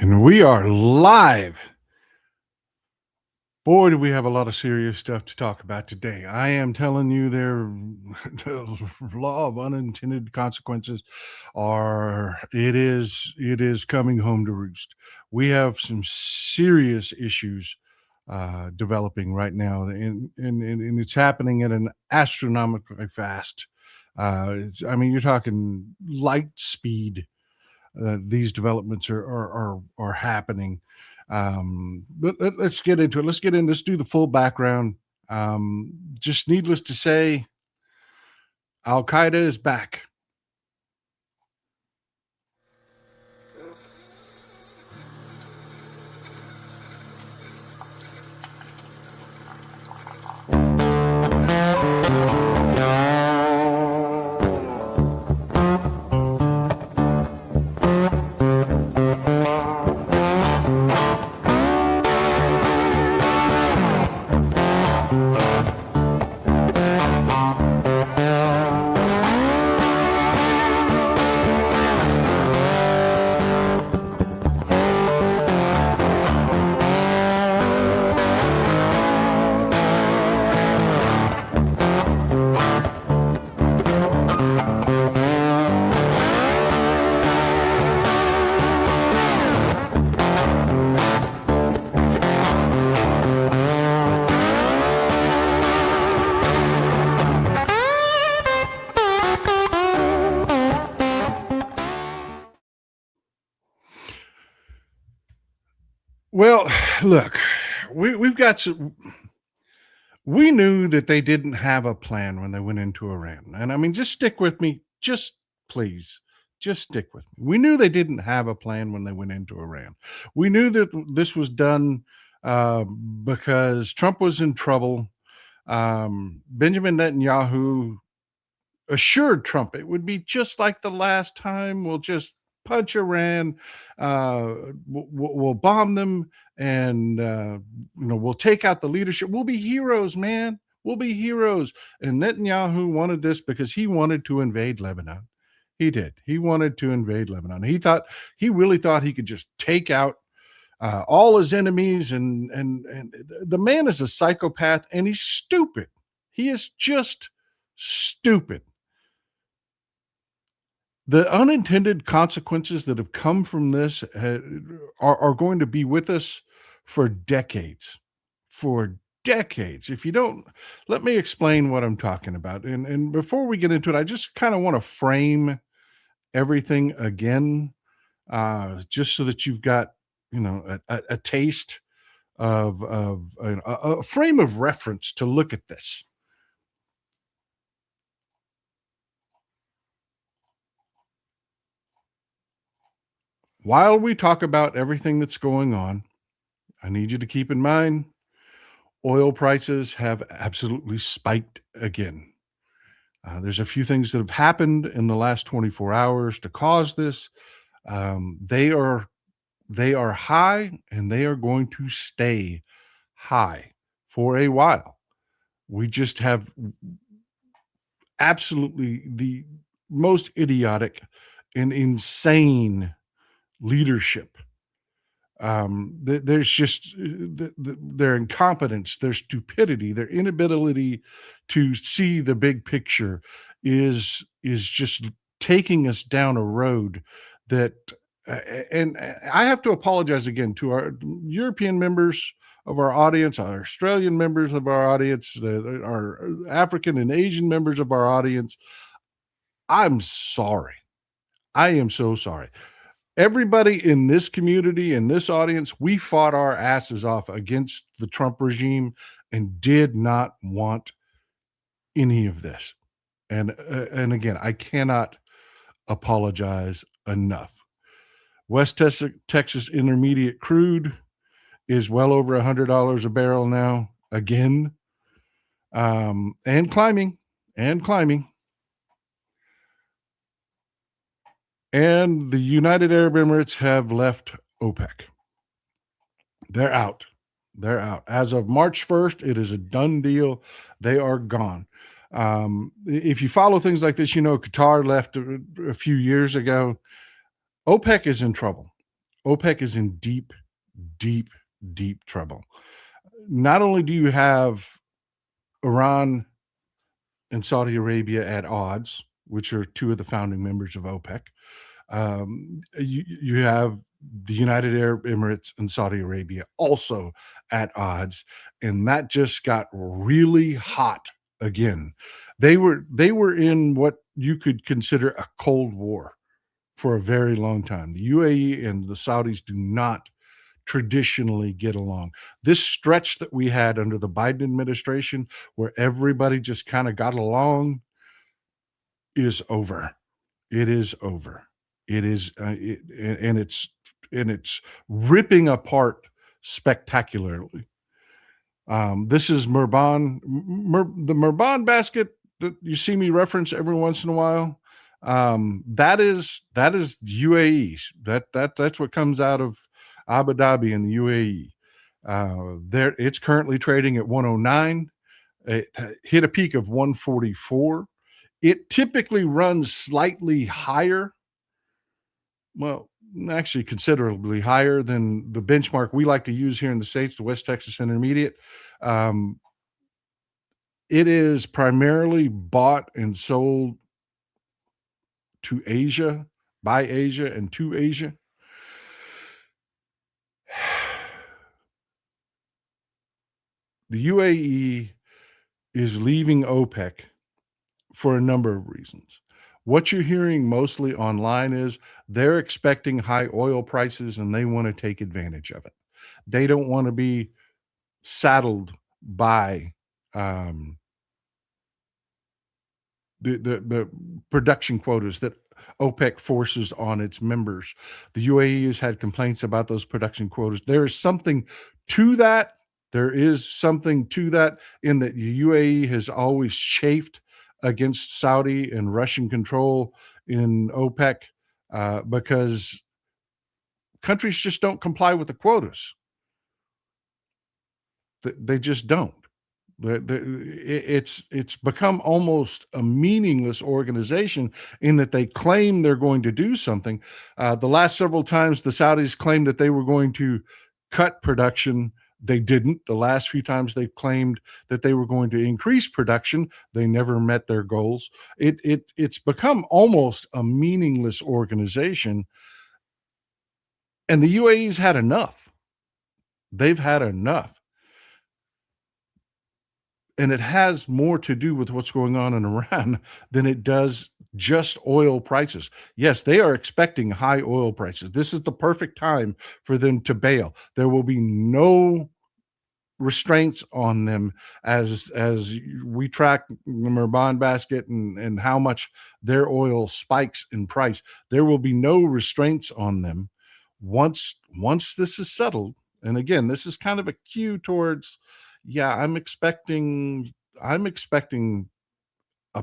And we are live. Boy, do we have a lot of serious stuff to talk about today. I am telling you, the law of unintended consequences it is coming home to roost. We have some serious issues developing right now, and it's happening at an astronomically fast. I mean, you're talking light speed. These developments are happening. But let's get into it. Let's do the full background. Just needless to say, Al Qaeda is back. Well, look, we've got some. We knew that they didn't have a plan when they went into Iran, and I mean, just stick with me. Just please, just stick with me. We knew they didn't have a plan when they went into Iran. We knew that this was done because Trump was in trouble. Benjamin Netanyahu assured Trump it would be just like the last time. We'll just punch Iran, we'll bomb them, and we'll take out the leadership. We'll be heroes, man. We'll be heroes. And Netanyahu wanted this because he wanted to invade Lebanon. He did. He wanted to invade Lebanon. He really thought he could just take out all his enemies, and the man is a psychopath, and he's stupid. He is just stupid. The unintended consequences that have come from this are going to be with us for decades. For decades. If you don't, let me explain what I'm talking about. And before we get into it, I just kind of want to frame everything again, just so that you've got a taste of a frame of reference to look at this. While we talk about everything that's going on, I need you to keep in mind oil prices have absolutely spiked again. There's a few things that have happened in the last 24 hours to cause this. They are high, and they are going to stay high for a while. We just have absolutely the most idiotic and insane leadership. There's just their incompetence, their stupidity, their inability to see the big picture is just taking us down a road that and I have to apologize again to our European members of our audience, our Australian members of our audience, our African and Asian members of our audience. I'm sorry. I am so sorry. Everybody in this community, in this audience, we fought our asses off against the Trump regime and did not want any of this. And again, I cannot apologize enough. Texas Intermediate crude is well over $100 a barrel now, again, and climbing, and climbing. And the United Arab Emirates have left OPEC. They're out. They're out. As of March 1st, it is a done deal. They are gone. If you follow things like this, Qatar left a few years ago. OPEC is in trouble. OPEC is in deep, deep, deep trouble. Not only do you have Iran and Saudi Arabia at odds, which are two of the founding members of OPEC, you have the United Arab Emirates and Saudi Arabia also at odds, and that just got really hot again. They were in what you could consider a cold war for a very long time. The UAE and the Saudis do not traditionally get along. This stretch that we had under the Biden administration, where everybody just kind of got along, is over. It is over. It is, and it's ripping apart spectacularly. This is the Murban basket that you see me reference every once in a while. That is UAE. That's what comes out of Abu Dhabi in the UAE. There, it's currently trading at 109. It hit a peak of 144. It typically runs slightly higher, well, actually considerably higher than the benchmark we like to use here in the States, the West Texas Intermediate. Um, it is primarily bought and sold to Asia, by Asia, and to Asia. The UAE is leaving OPEC for a number of reasons. What you're hearing mostly online is they're expecting high oil prices and they want to take advantage of it. They don't want to be saddled by um, the production quotas that OPEC forces on its members. The UAE has had complaints about those production quotas. There is something to that. There is something to that in that the UAE has always chafed against Saudi and Russian control in OPEC because countries just don't comply with the quotas. They just don't. It's become almost a meaningless organization in that they claim they're going to do something. The last several times the Saudis claimed that they were going to cut production, they didn't. The last few times they claimed that they were going to increase production, they never met their goals. It's become almost a meaningless organization, and the UAE's had enough. They've had enough. And it has more to do with what's going on in Iran than it does just oil prices. Yes, they are expecting high oil prices. This is the perfect time for them to bail. There will be no restraints on them as we track the Murban basket and how much their oil spikes in price. There will be no restraints on them once this is settled. And again, this is kind of a cue towards, yeah, I'm expecting a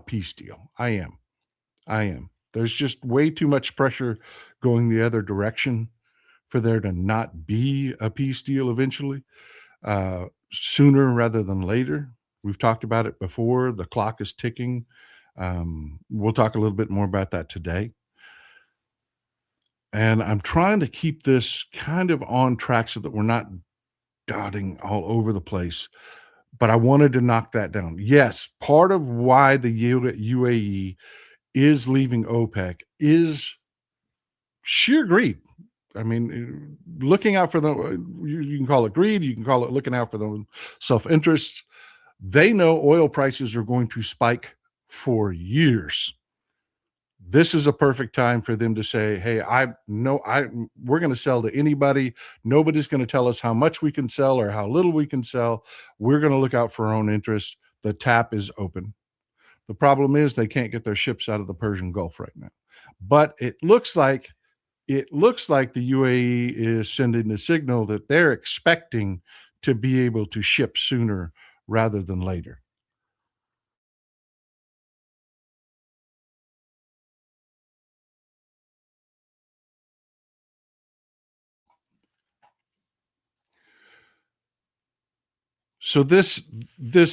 peace deal. I am. There's just way too much pressure going the other direction for there to not be a peace deal eventually, sooner rather than later. We've talked about it before. The clock is ticking. We'll talk a little bit more about that today. And I'm trying to keep this kind of on track so that we're not dotting all over the place. But I wanted to knock that down. Yes, part of why the UAE is leaving OPEC is sheer greed. I mean, looking out for them, you can call it greed, you can call it looking out for their own self-interest. They know oil prices are going to spike for years. This is a perfect time for them to say, "Hey, we're going to sell to anybody. Nobody's going to tell us how much we can sell or how little we can sell. We're going to look out for our own interests. The tap is open." The problem is they can't get their ships out of the Persian Gulf right now. But it looks like the UAE is sending the signal that they're expecting to be able to ship sooner rather than later. So this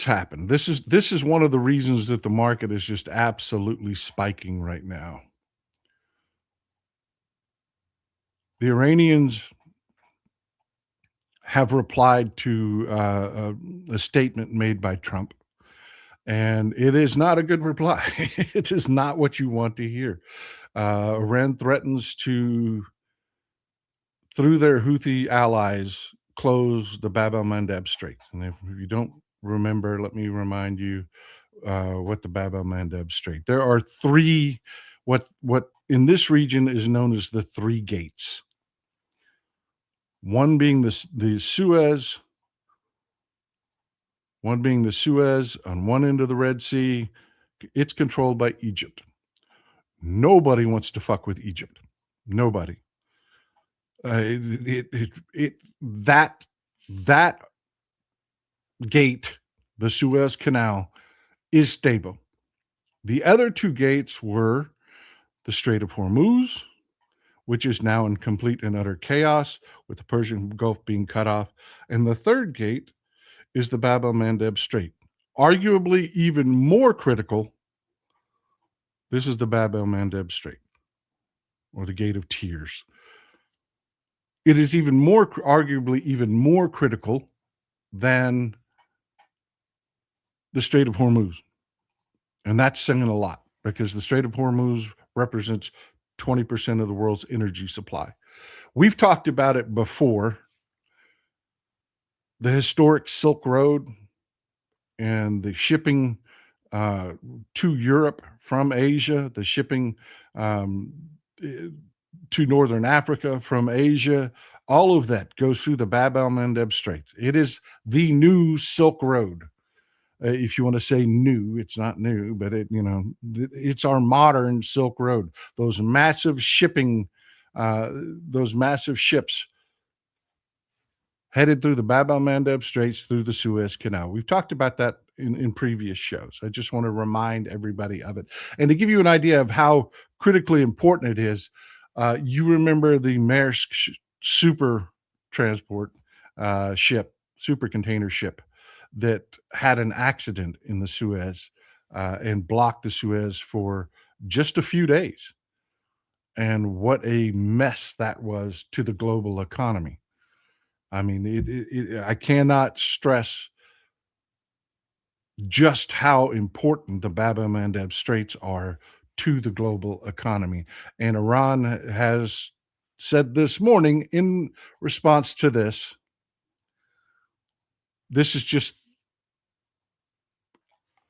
happened. This is one of the reasons that the market is just absolutely spiking right now. The Iranians have replied to a statement made by Trump, and it is not a good reply. It is not what you want to hear. Iran threatens to, through their Houthi allies, close the Bab el-Mandeb Strait. And if you don't remember, let me remind you what the Bab el-Mandeb Strait. There are three, what in this region is known as the three gates. One being the Suez, one being the Suez on one end of the Red Sea. It's controlled by Egypt. Nobody wants to fuck with Egypt. Nobody. That gate, the Suez Canal, is stable. The other two gates were the Strait of Hormuz, which is now in complete and utter chaos, with the Persian Gulf being cut off. And the third gate is the Bab el-Mandeb Strait. Arguably even more critical, this is the Bab el-Mandeb Strait, or the Gate of Tears. It is arguably even more critical than the Strait of Hormuz. And that's saying a lot, because the Strait of Hormuz represents 20% of the world's energy supply. We've talked about it before. The historic Silk Road and the shipping to Europe from Asia, the shipping to Northern Africa from Asia, all of that goes through the Bab el-Mandeb Strait. It is the new Silk Road. If you want to say new, it's not new, but it's our modern Silk Road. Those massive shipping, those massive ships headed through the Bab el-Mandeb Straits through the Suez Canal. We've talked about that in previous shows. I just want to remind everybody of it. And to give you an idea of how critically important it is, you remember the Maersk super transport super container ship that had an accident in the Suez and blocked the Suez for just a few days. And what a mess that was to the global economy. I mean, I cannot stress just how important the Bab el-Mandeb Straits are to the global economy. And Iran has said this morning in response to this is just,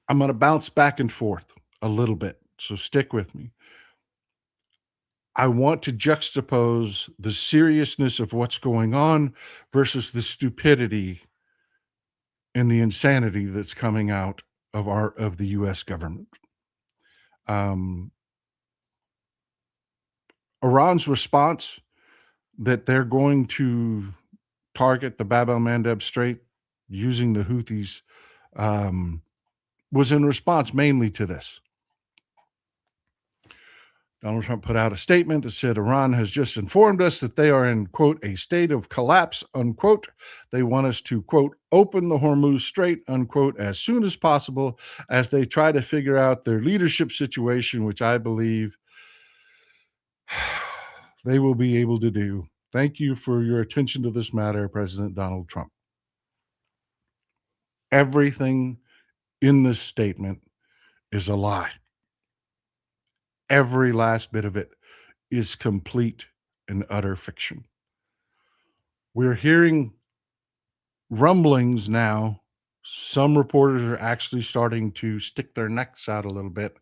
I'm going to bounce back and forth a little bit, so stick with me. I want to juxtapose the seriousness of what's going on versus the stupidity and the insanity that's coming out of the U.S. government. Iran's response that they're going to target the Bab el-Mandeb Strait using the Houthis was in response mainly to this. Donald Trump put out a statement that said Iran has just informed us that they are in, quote, a state of collapse, unquote. They want us to, quote, open the Hormuz Strait, unquote, as soon as possible as they try to figure out their leadership situation, which I believe they will be able to do. Thank you for your attention to this matter, President Donald Trump. Everything in this statement is a lie. Every last bit of it is complete and utter fiction. We're hearing rumblings now. Some reporters are actually starting to stick their necks out a little bit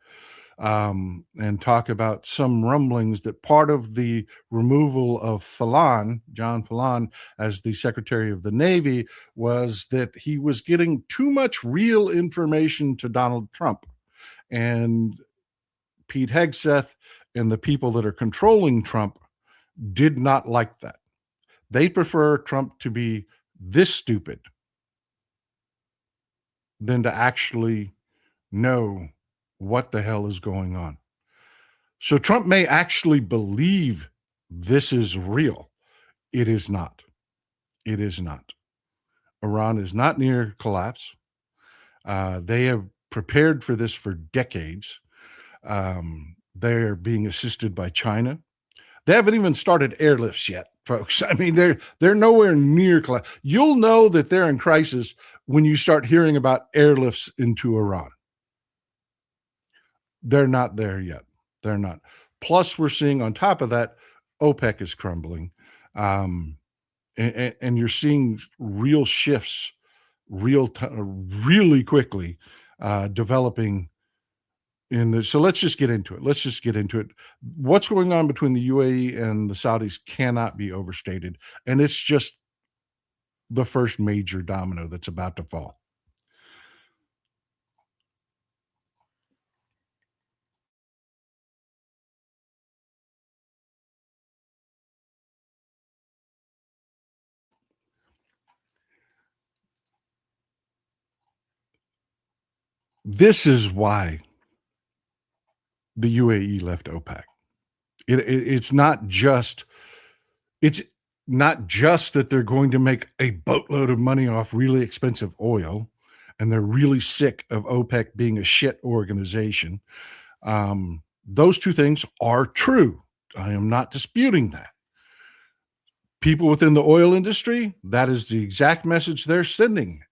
and talk about some rumblings that part of the removal of John Fallon, as the Secretary of the Navy, was that he was getting too much real information to Donald Trump. And Pete Hegseth and the people that are controlling Trump did not like that. They prefer Trump to be this stupid than to actually know what the hell is going on. So Trump may actually believe this is real. It is not. It is not. Iran is not near collapse. They have prepared for this for decades. They're being assisted by China. They haven't even started airlifts yet, folks. I mean, they're nowhere near. You'll know that they're in crisis when you start hearing about airlifts into Iran. They're not there yet. They're not. Plus, we're seeing on top of that, OPEC is crumbling, um, and you're seeing real shifts, really quickly developing so let's just get into it. Let's just get into it. What's going on between the UAE and the Saudis cannot be overstated. And it's just the first major domino that's about to fall. This is why the UAE left OPEC. It's not just it's not just that they're going to make a boatload of money off really expensive oil, and they're really sick of OPEC being a shit organization. Those two things are true. I am not disputing that. People within the oil industry, that is the exact message they're sending.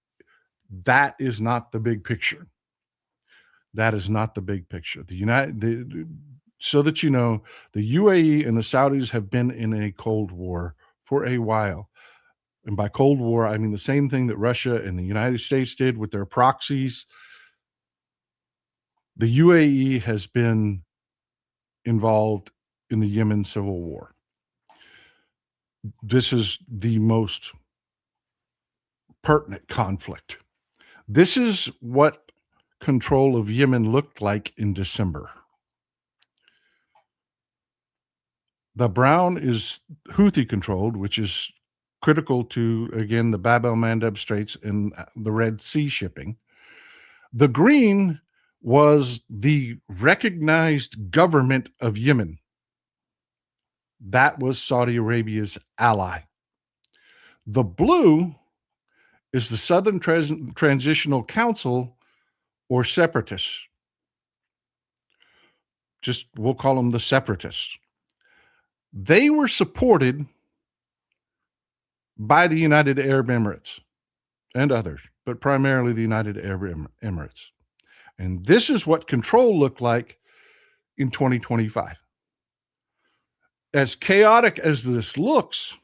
That is not the big picture. That is not the big picture. So that you know, the UAE and the Saudis have been in a Cold War for a while. And by Cold War, I mean the same thing that Russia and the United States did with their proxies. The UAE has been involved in the Yemen civil war. This is the most pertinent conflict. This is what control of Yemen looked like in December. The brown is Houthi controlled, which is critical to, again, the Bab el-Mandeb Straits and the Red Sea shipping. The green was the recognized government of Yemen. That was Saudi Arabia's ally. The blue is the Southern Transitional Council, or separatists. We'll call them the separatists. They were supported by the United Arab Emirates and others, but primarily the United Arab Emirates. And this is what control looked like in 2025. As chaotic as this looks,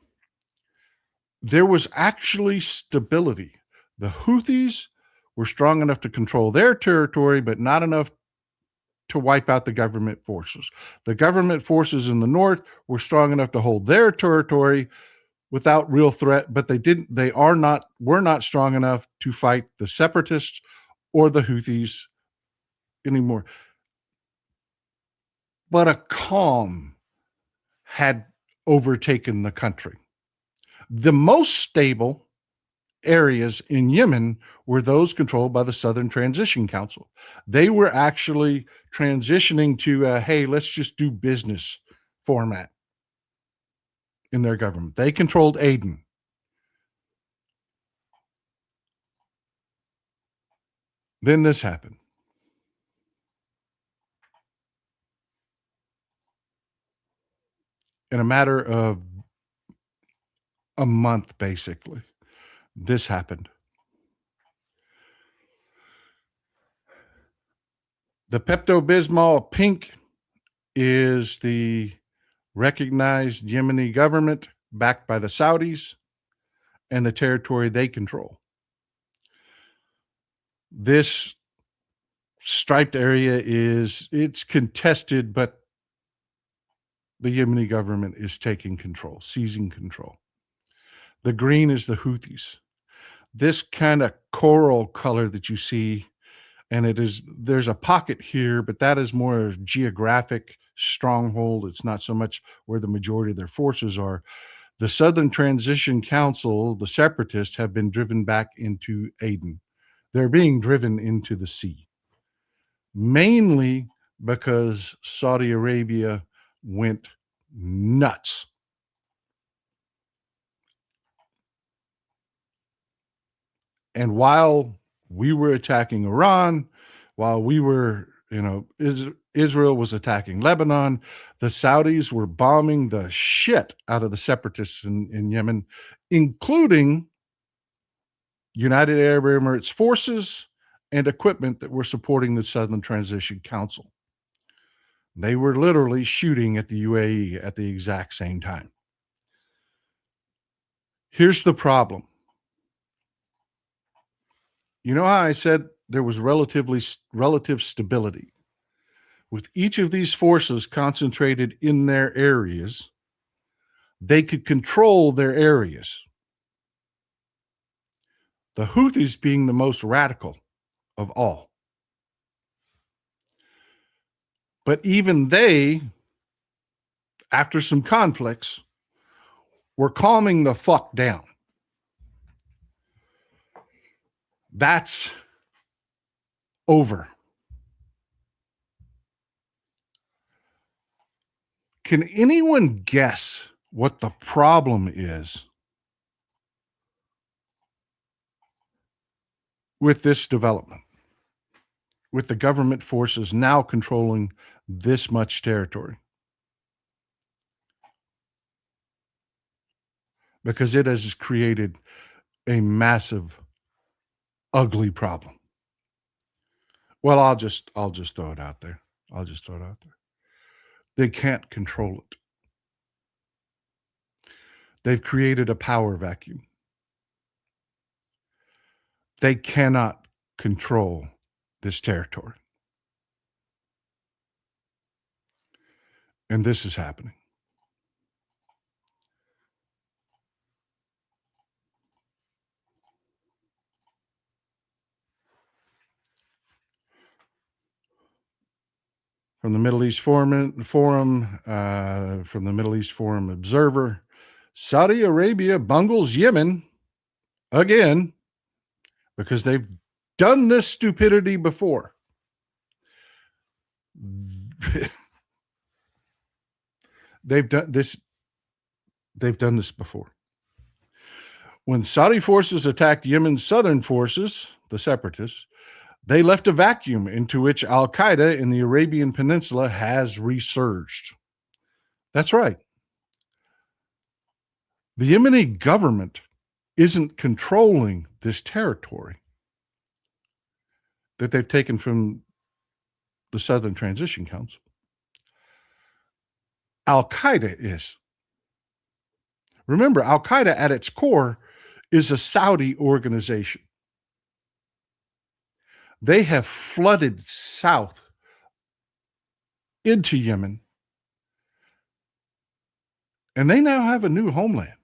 there was actually stability. The Houthis were strong enough to control their territory, but not enough to wipe out the government forces. The government forces in the north were strong enough to hold their territory without real threat, but were not strong enough to fight the separatists or the Houthis anymore. But a calm had overtaken the country. The most stable areas in Yemen were those controlled by the Southern Transition Council. They were actually transitioning to hey, let's just do business format in their government. They controlled Aden. Then this happened. In a matter of a month, basically, this happened. The Pepto-Bismol pink is the recognized Yemeni government backed by the Saudis and the territory they control. This striped area it's contested, but the Yemeni government is taking control, seizing control. The green is the Houthis. This kind of coral color that you see, and there's a pocket here, but that is more a geographic stronghold. It's not so much where the majority of their forces are. The Southern Transition Council, the separatists, have been driven back into Aden. They're being driven into the sea, mainly because Saudi Arabia went nuts. And while we were attacking Iran, while we were, Israel was attacking Lebanon. The Saudis were bombing the shit out of the separatists in Yemen, including United Arab Emirates forces and equipment that were supporting the Southern Transition Council. They were literally shooting at the UAE at the exact same time. Here's the problem. You know how I said there was relative stability? With each of these forces concentrated in their areas, they could control their areas. The Houthis being the most radical of all. But even they, after some conflicts, were calming the fuck down. That's over. Can anyone guess what the problem is with this development? With the government forces now controlling this much territory? Because it has created a massive, ugly problem. Well, I'll just throw it out there. They can't control it. They've created a power vacuum. They cannot control this territory. And this is happening. From the Middle East Forum, from the Middle East Forum Observer, Saudi Arabia bungles Yemen again because they've done this stupidity before. They've done this before. When Saudi forces attacked Yemen's southern forces, the separatists, they left a vacuum into which al-Qaeda in the Arabian Peninsula has resurged. That's right. The Yemeni government isn't controlling this territory that they've taken from the Southern Transition Council. Al-Qaeda is. Remember, Al-Qaeda at its core is a Saudi organization. They have flooded south into Yemen, and they now have a new homeland.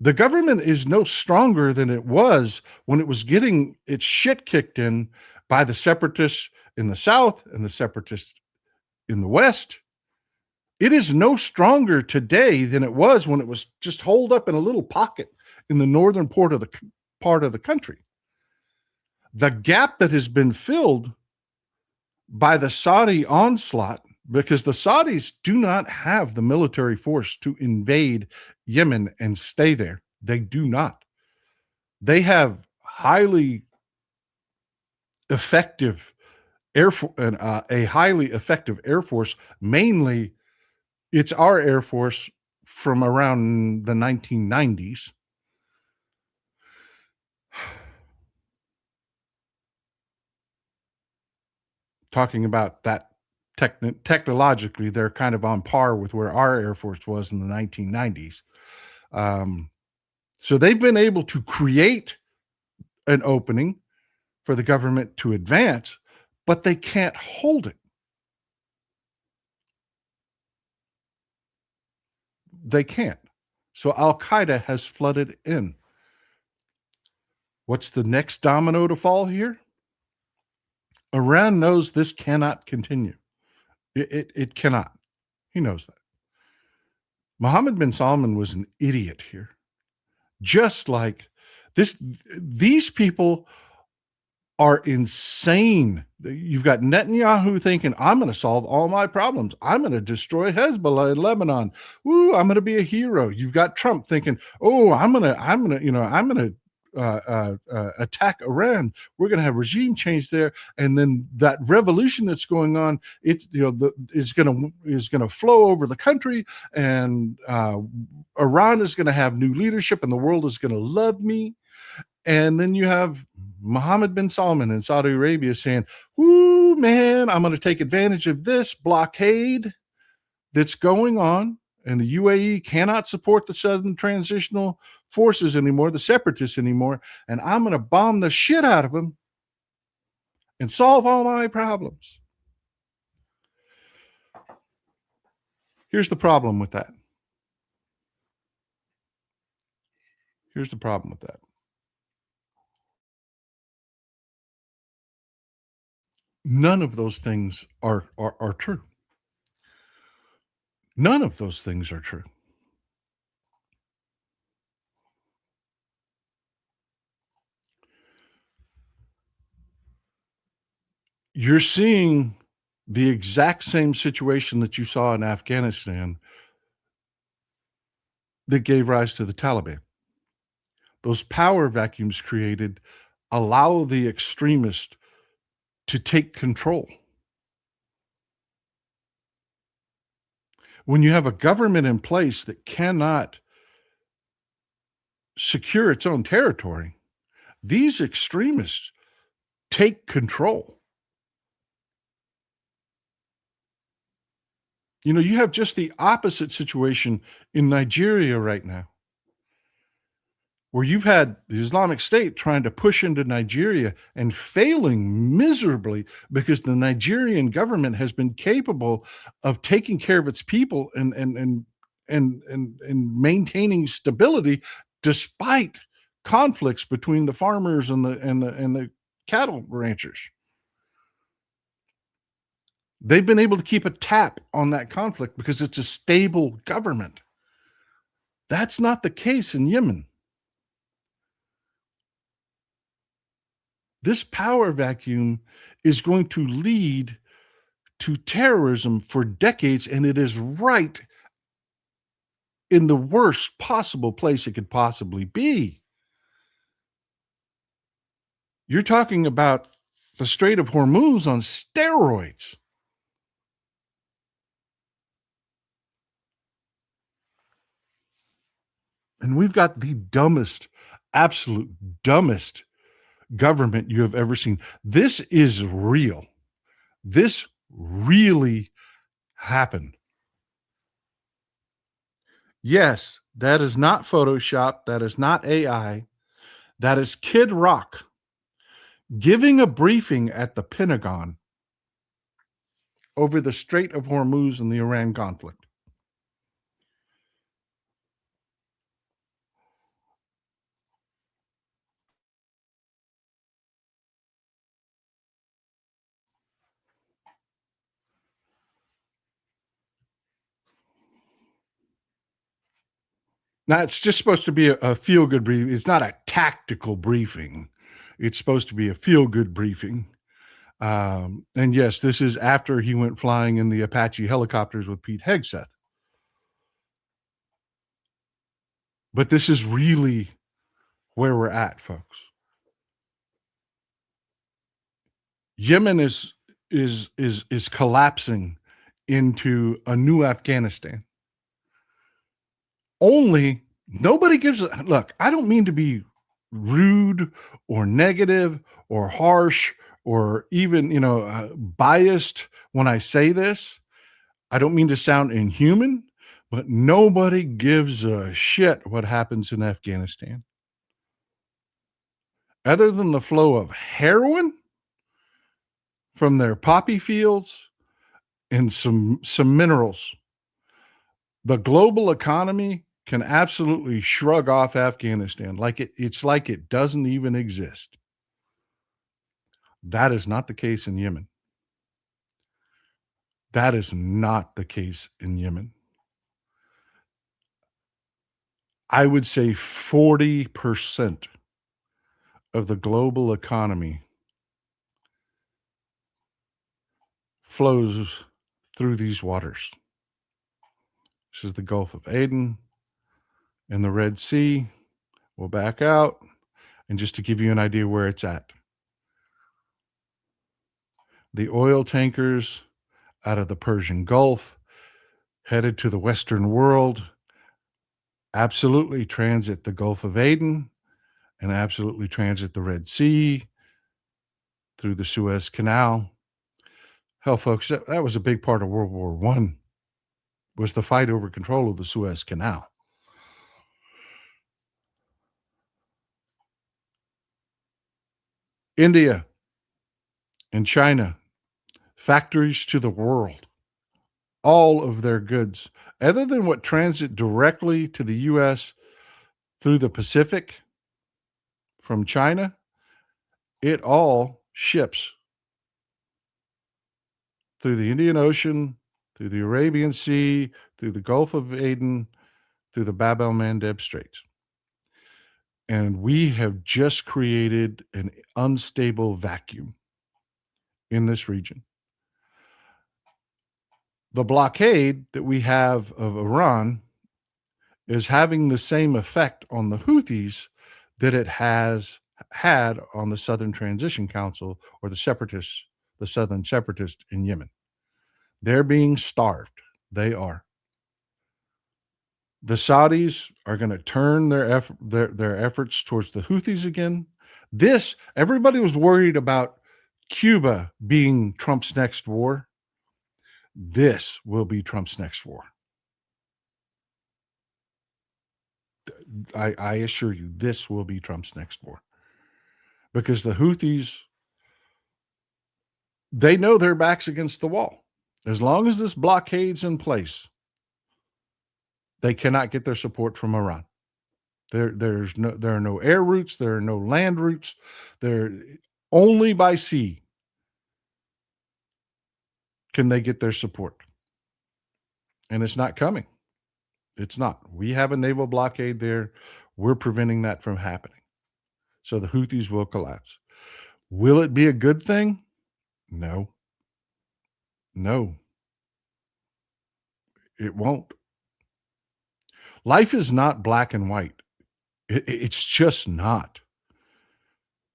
The government is no stronger than it was when it was getting its shit kicked in by the separatists in the south and the separatists in the west. It is no stronger today than it was when it was just holed up in a little pocket in the northern part of the country. The gap that has been filled by the Saudi onslaught, because the Saudis do not have the military force to invade Yemen and stay there. They do not. They have highly effective a highly effective air force. Mainly, it's our air force from around the 1990s. Talking about that technologically, they're kind of on par with where our Air Force was in the 1990s. So they've been able to create an opening for the government to advance, but they can't hold it. They can't. So Al-Qaeda has flooded in. What's the next domino to fall here? Iran knows this cannot continue. It cannot. He knows that. Mohammed bin Salman was an idiot here. Just like this, these people are insane. You've got Netanyahu thinking, I'm going to solve all my problems. I'm going to destroy Hezbollah in Lebanon. Ooh, I'm going to be a hero. You've got Trump thinking, oh, I'm going to attack Iran. We're going to have regime change there, and then that revolution that's going on, is going to flow over the country, and Iran is going to have new leadership, and the world is going to love me. And then you have Mohammed bin Salman in Saudi Arabia saying, "Whoo, man, I'm going to take advantage of this blockade that's going on, and the UAE cannot support the Southern Transitional Forces anymore, the separatists anymore, and I'm going to bomb the shit out of them and solve all my problems." Here's the problem with that. Here's the problem with that. None of those things are true. None of those things are true. You're seeing the exact same situation that you saw in Afghanistan that gave rise to the Taliban. Those power vacuums created allow the extremist to take control. When you have a government in place that cannot secure its own territory, these extremists take control. You have just the opposite situation in Nigeria right now, where you've had the Islamic State trying to push into Nigeria and failing miserably because the Nigerian government has been capable of taking care of its people and maintaining stability despite conflicts between the farmers and the cattle ranchers. They've been able to keep a tap on that conflict because it's a stable government. That's not the case in Yemen. This power vacuum is going to lead to terrorism for decades, and it is right in the worst possible place it could possibly be. You're talking about the Strait of Hormuz on steroids. And we've got the dumbest, absolute dumbest government you have ever seen. This is real. This really happened. Yes, that is not Photoshop. That is not AI. That is Kid Rock giving a briefing at the Pentagon over the Strait of Hormuz and the Iran conflict. Now, it's just supposed to be a feel good briefing. It's not a tactical briefing. It's supposed to be a feel good briefing. And yes, this is after he went flying in the Apache helicopters with Pete Hegseth. But this is really where we're at, folks. Yemen is collapsing into a new Afghanistan. Only nobody gives a look. I don't mean to be rude or negative or harsh or even biased when I say this. I don't mean to sound inhuman, but nobody gives a shit what happens in Afghanistan. Other than the flow of heroin from their poppy fields and some minerals, the global economy can absolutely shrug off Afghanistan like it's like it doesn't even exist. That is not the case in Yemen. That is not the case in Yemen. I would say 40% of the global economy flows through these waters. This is the Gulf of Aden and the Red Sea. We'll back out. And just to give you an idea where it's at, the oil tankers out of the Persian Gulf headed to the Western world absolutely transit the Gulf of Aden and absolutely transit the Red Sea through the Suez Canal. Hell, folks, that was a big part of World War I, was the fight over control of the Suez Canal. India and China, factories to the world, all of their goods, other than what transit directly to the U.S. through the Pacific from China, it all ships through the Indian Ocean, through the Arabian Sea, through the Gulf of Aden, through the Bab el-Mandeb Straits. And we have just created an unstable vacuum in this region. The blockade that we have of Iran is having the same effect on the Houthis that it has had on the Southern Transition Council, or the separatists, the Southern separatists in Yemen. They're being starved. They are. The Saudis are going to turn their efforts towards the Houthis again. Everybody was worried about Cuba being Trump's next war. This will be Trump's next war. I assure you, this will be Trump's next war. Because the Houthis, they know their back's against the wall. As long as this blockade's in place, they cannot get their support from Iran. There are no air routes, there are no land routes. They're only by sea can they get their support. And it's not coming. It's not. We have a naval blockade there. We're preventing that from happening. So the Houthis will collapse. Will it be a good thing? No. No. It won't. Life is not black and white. It's just not.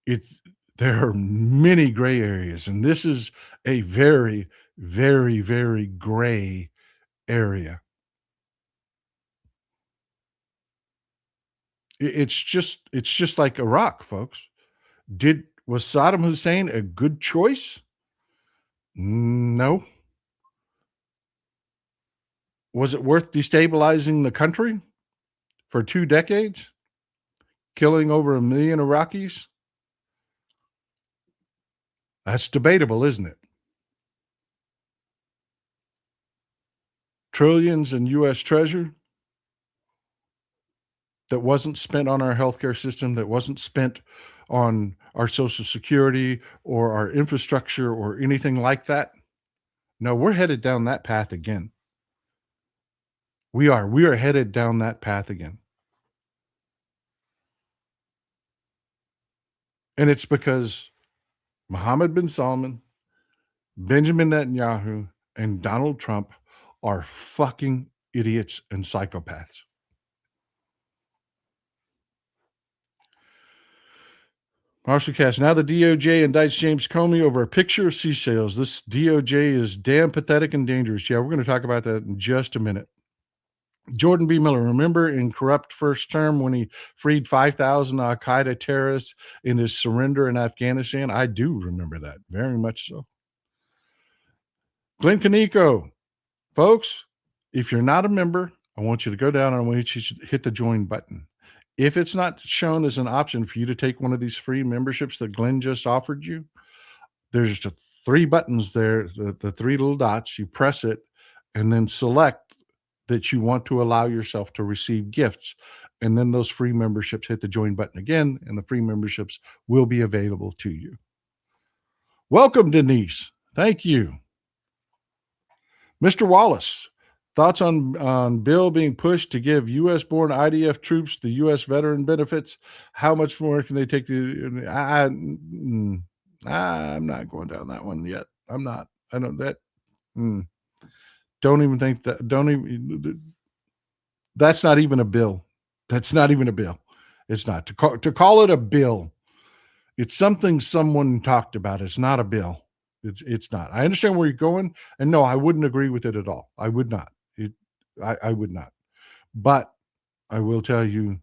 There are many gray areas, and this is a very, very, very gray area. It's just like Iraq, folks. Was Saddam Hussein a good choice? No. Was it worth destabilizing the country for 2 decades? Killing over 1 million Iraqis? That's debatable, isn't it? Trillions in U.S. Treasury that wasn't spent on our healthcare system, that wasn't spent on our Social Security or our infrastructure or anything like that. No, we're headed down that path again. We are headed down that path again. And it's because Mohammed bin Salman, Benjamin Netanyahu, and Donald Trump are fucking idiots and psychopaths. Marshall Cass, now the DOJ indicts James Comey over a picture of sea sails. This DOJ is damn pathetic and dangerous. Yeah, we're going to talk about that in just a minute. Jordan B. Miller, remember in corrupt first term when he freed 5,000 al-Qaeda terrorists in his surrender in Afghanistan? I do remember that, very much so. Glenn Kaneko, folks, if you're not a member, I want you to go down and I want you to hit the join button. If it's not shown as an option for you to take one of these free memberships that Glenn just offered you, there's 3 buttons there, the 3 little dots. You press it and then select that you want to allow yourself to receive gifts. And then those free memberships, hit the join button again, and the free memberships will be available to you. Welcome, Denise. Thank you. Mr. Wallace, thoughts on bill being pushed to give U.S.-born IDF troops the U.S. veteran benefits? How much more can they take? I'm not going down that one yet. I'm not. I don't that. Don't even think that. Don't even. That's not even a bill. That's not even a bill. It's not. To call it a bill, it's something someone talked about. It's not a bill. It's not. I understand where you're going, and no, I wouldn't agree with it at all. I would not. I would not. But I will tell you,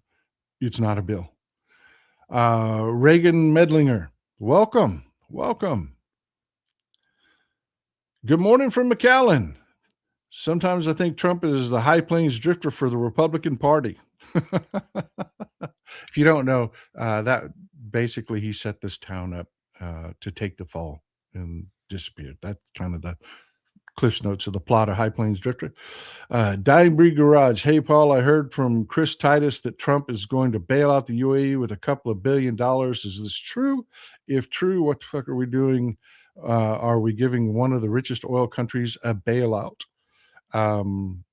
it's not a bill. Reagan Medlinger, welcome, welcome. Good morning from McAllen. Sometimes I think Trump is the High Plains drifter for the Republican Party. If you don't know, that basically he set this town up to take the fall and disappeared. That's kind of the Cliff's Notes of the plot of High Plains Drifter. Dying Breed Garage. Hey, Paul, I heard from Chris Titus that Trump is going to bail out the UAE with a couple of $1 billion. Is this true? If true, what the fuck are we doing? Are we giving one of the richest oil countries a bailout?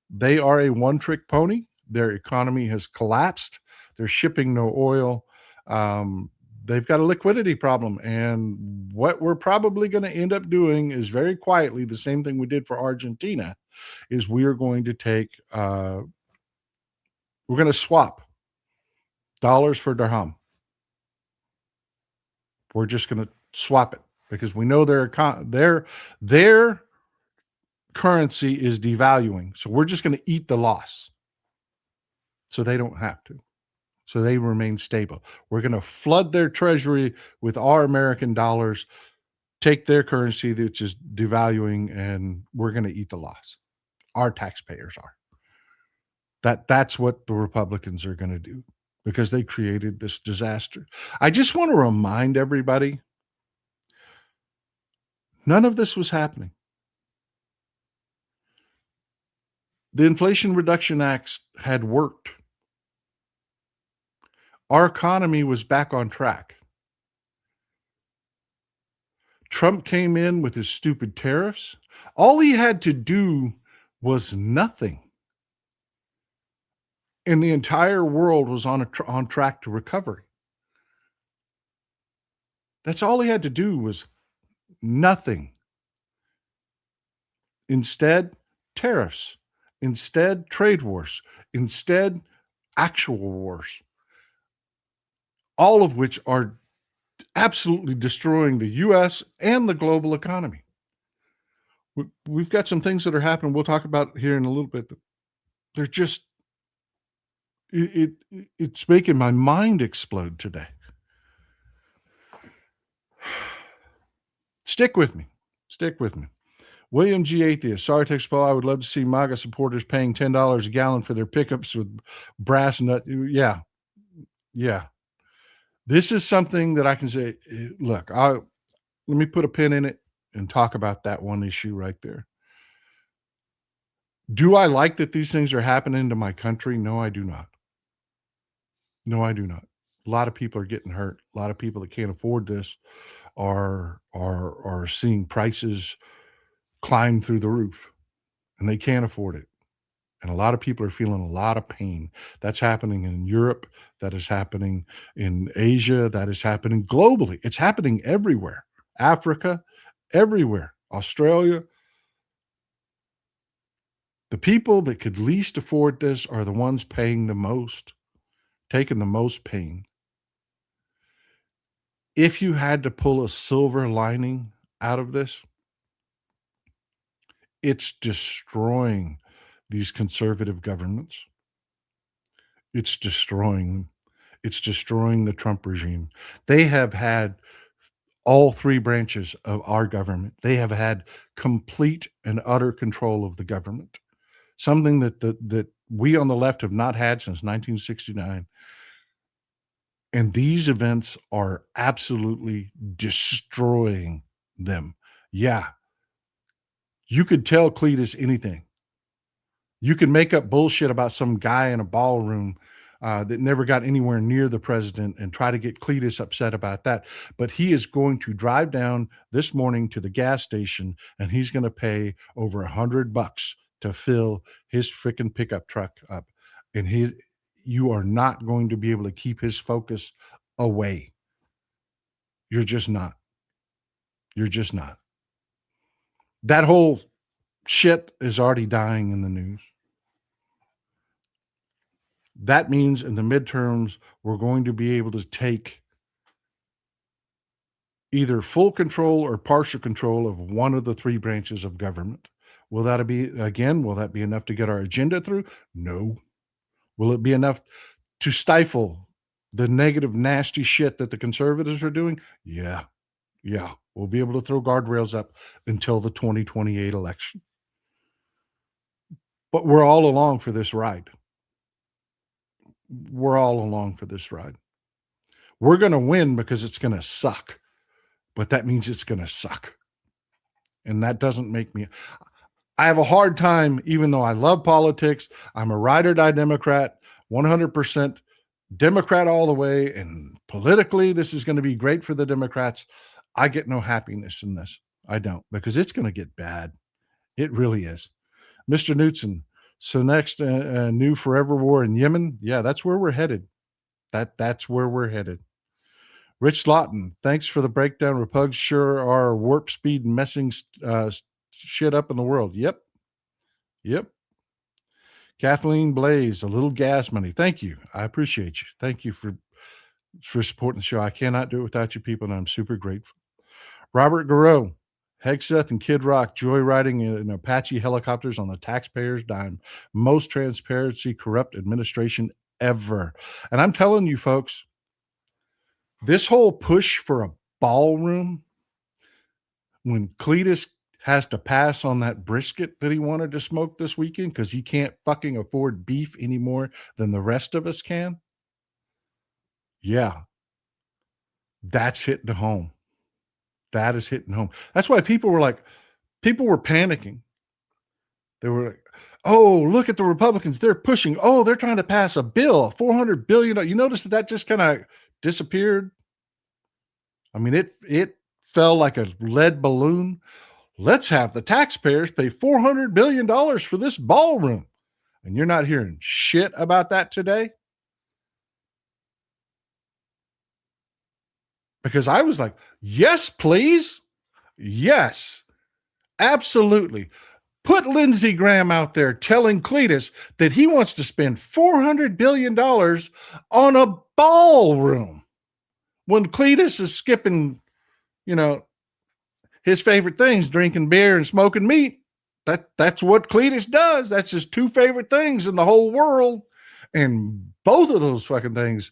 They are a one-trick pony. Their economy has collapsed. They're shipping no oil. They've got a liquidity problem. And what we're probably going to end up doing is very quietly the same thing we did for Argentina, is we are going to take, we're going to swap dollars for dirham. We're just going to swap it because we know their currency is devaluing. So we're just going to eat the loss so they don't have to. So they remain stable. We're going to flood their treasury with our American dollars, take their currency, which is devaluing, and we're going to eat the loss. Our taxpayers are. That's what the Republicans are going to do because they created this disaster. I just want to remind everybody, none of this was happening. The Inflation Reduction Act had worked. Our economy was back on track. Trump came in with his stupid tariffs. All he had to do was nothing. And the entire world was on track to recovery. That's all he had to do was nothing. Instead, tariffs. Instead, trade wars. Instead, actual wars. All of which are absolutely destroying the U.S. and the global economy. We've got some things that are happening. We'll talk about here in a little bit. They're just, it's making my mind explode today. Stick with me. Stick with me. William G. Atheist. Sorry, Texas Paul. I would love to see MAGA supporters paying $10 a gallon for their pickups with brass nut. Yeah. Yeah. This is something that I can say, look, let me put a pin in it and talk about that one issue right there. Do I like that these things are happening to my country? No, I do not. No, I do not. A lot of people are getting hurt. A lot of people that can't afford this are seeing prices climb through the roof, and they can't afford it. And a lot of people are feeling a lot of pain. That's happening in Europe. That is happening in Asia. That is happening globally. It's happening everywhere. Africa, everywhere. Australia. The people that could least afford this are the ones paying the most, taking the most pain. If you had to pull a silver lining out of this, it's destroying these conservative governments. It's destroying them. It's destroying the Trump regime. They have had all three branches of our government. They have had complete and utter control of the government, something that we on the left have not had since 1969. And these events are absolutely destroying them. Yeah. You could tell Cletus anything. You can make up bullshit about some guy in a ballroom that never got anywhere near the president and try to get Cletus upset about that. But he is going to drive down this morning to the gas station and he's going to pay over $100 to fill his freaking pickup truck up. And you are not going to be able to keep his focus away. You're just not. You're just not. That whole shit is already dying in the news. That means in the midterms, we're going to be able to take either full control or partial control of one of the three branches of government. Will that be enough to get our agenda through? No. Will it be enough to stifle the negative, nasty shit that the conservatives are doing? Yeah. Yeah. We'll be able to throw guardrails up until the 2028 election. But we're all along for this ride. We're all along for this ride. We're going to win because it's going to suck, but that means it's going to suck. And that doesn't make me, I have a hard time, even though I love politics. I'm a ride or die Democrat, 100% Democrat all the way. And politically, this is going to be great for the Democrats. I get no happiness in this. I don't, because it's going to get bad. It really is. Mr. Knutson, so next, new forever war in Yemen. Yeah, that's where we're headed. That's where we're headed. Rich Lawton, thanks for the breakdown. Repugs sure are warp speed messing shit up in the world. Yep. Kathleen Blaze, a little gas money. Thank you. I appreciate you. Thank you for supporting the show. I cannot do it without you people, and I'm super grateful. Robert Garreau, Hegseth and Kid Rock joyriding in Apache helicopters on the taxpayer's dime. Most transparency, corrupt administration ever. And I'm telling you, folks, this whole push for a ballroom, when Cletus has to pass on that brisket that he wanted to smoke this weekend because he can't fucking afford beef any more than the rest of us can. Yeah, that's hitting home. That is hitting home. That's why people were panicking. They were like, oh, look at the Republicans. They're pushing. Oh, they're trying to pass a bill, $400 billion. You notice that just kind of disappeared? I mean, it fell like a lead balloon. Let's have the taxpayers pay $400 billion for this ballroom. And you're not hearing shit about that today? Because I was like, yes, please. Yes, absolutely. Put Lindsey Graham out there telling Cletus that he wants to spend $400 billion on a ballroom when Cletus is skipping, his favorite things, drinking beer and smoking meat. That's what Cletus does. That's his two favorite things in the whole world. And both of those fucking things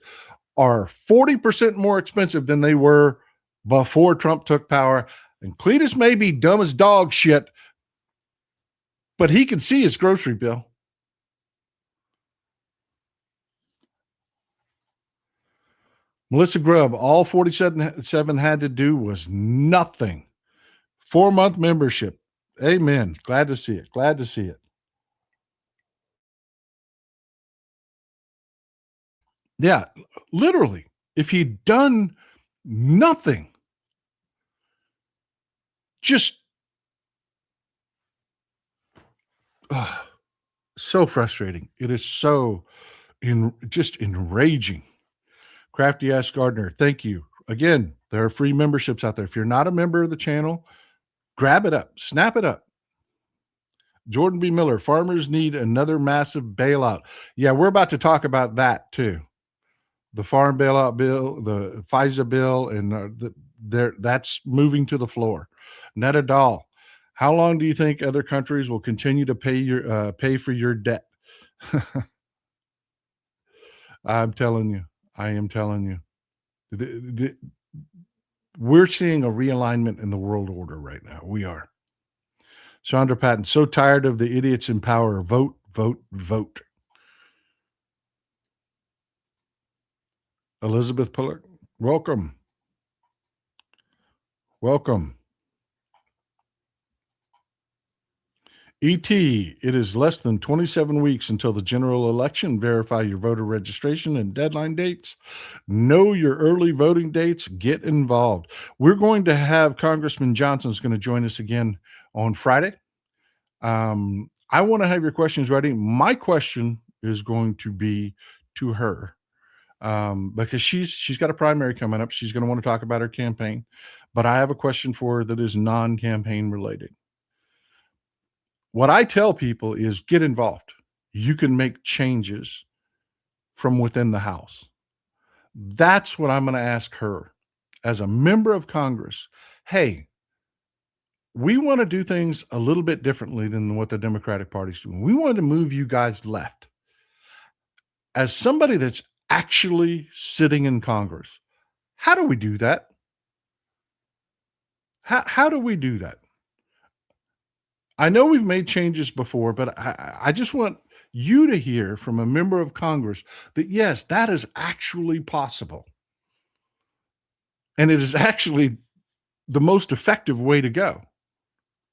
are 40% more expensive than they were before Trump took power. And Cletus may be dumb as dog shit, but he can see his grocery bill. Melissa Grubb, all 47 had to do was nothing. 4-month membership. Amen. Glad to see it. Yeah, literally. If he'd done nothing, just so frustrating. It is so just enraging. Crafty Ass Gardner, thank you. Again, there are free memberships out there. If you're not a member of the channel, grab it up, snap it up. Jordan B. Miller, farmers need another massive bailout. Yeah, we're about to talk about that too. The farm bailout bill, the FISA bill, and that's moving to the floor. Netta Dahl, how long do you think other countries will continue to pay for your debt? I am telling you. We're seeing a realignment in the world order right now. We are. Chandra Patton, so tired of the idiots in power. Vote, vote, vote. Elizabeth Puller, welcome. ET, it is less than 27 weeks until the general election. Verify your voter registration and deadline dates. Know your early voting dates. Get involved. We're going to have Congressman Johnson's going to join us again on Friday. I want to have your questions ready. My question is going to be to her because she's got a primary coming up. She's going to want to talk about her campaign, but I have a question for her that is non-campaign related. What I tell people is get involved. You can make changes from within the House. That's what I'm going to ask her as a member of Congress. Hey, we want to do things a little bit differently than what the Democratic Party's doing. We want to move you guys left. As somebody that's actually sitting in Congress, how do we do that? How do we do that? I know we've made changes before, but I just want you to hear from a member of Congress that yes, that is actually possible. And it is actually the most effective way to go.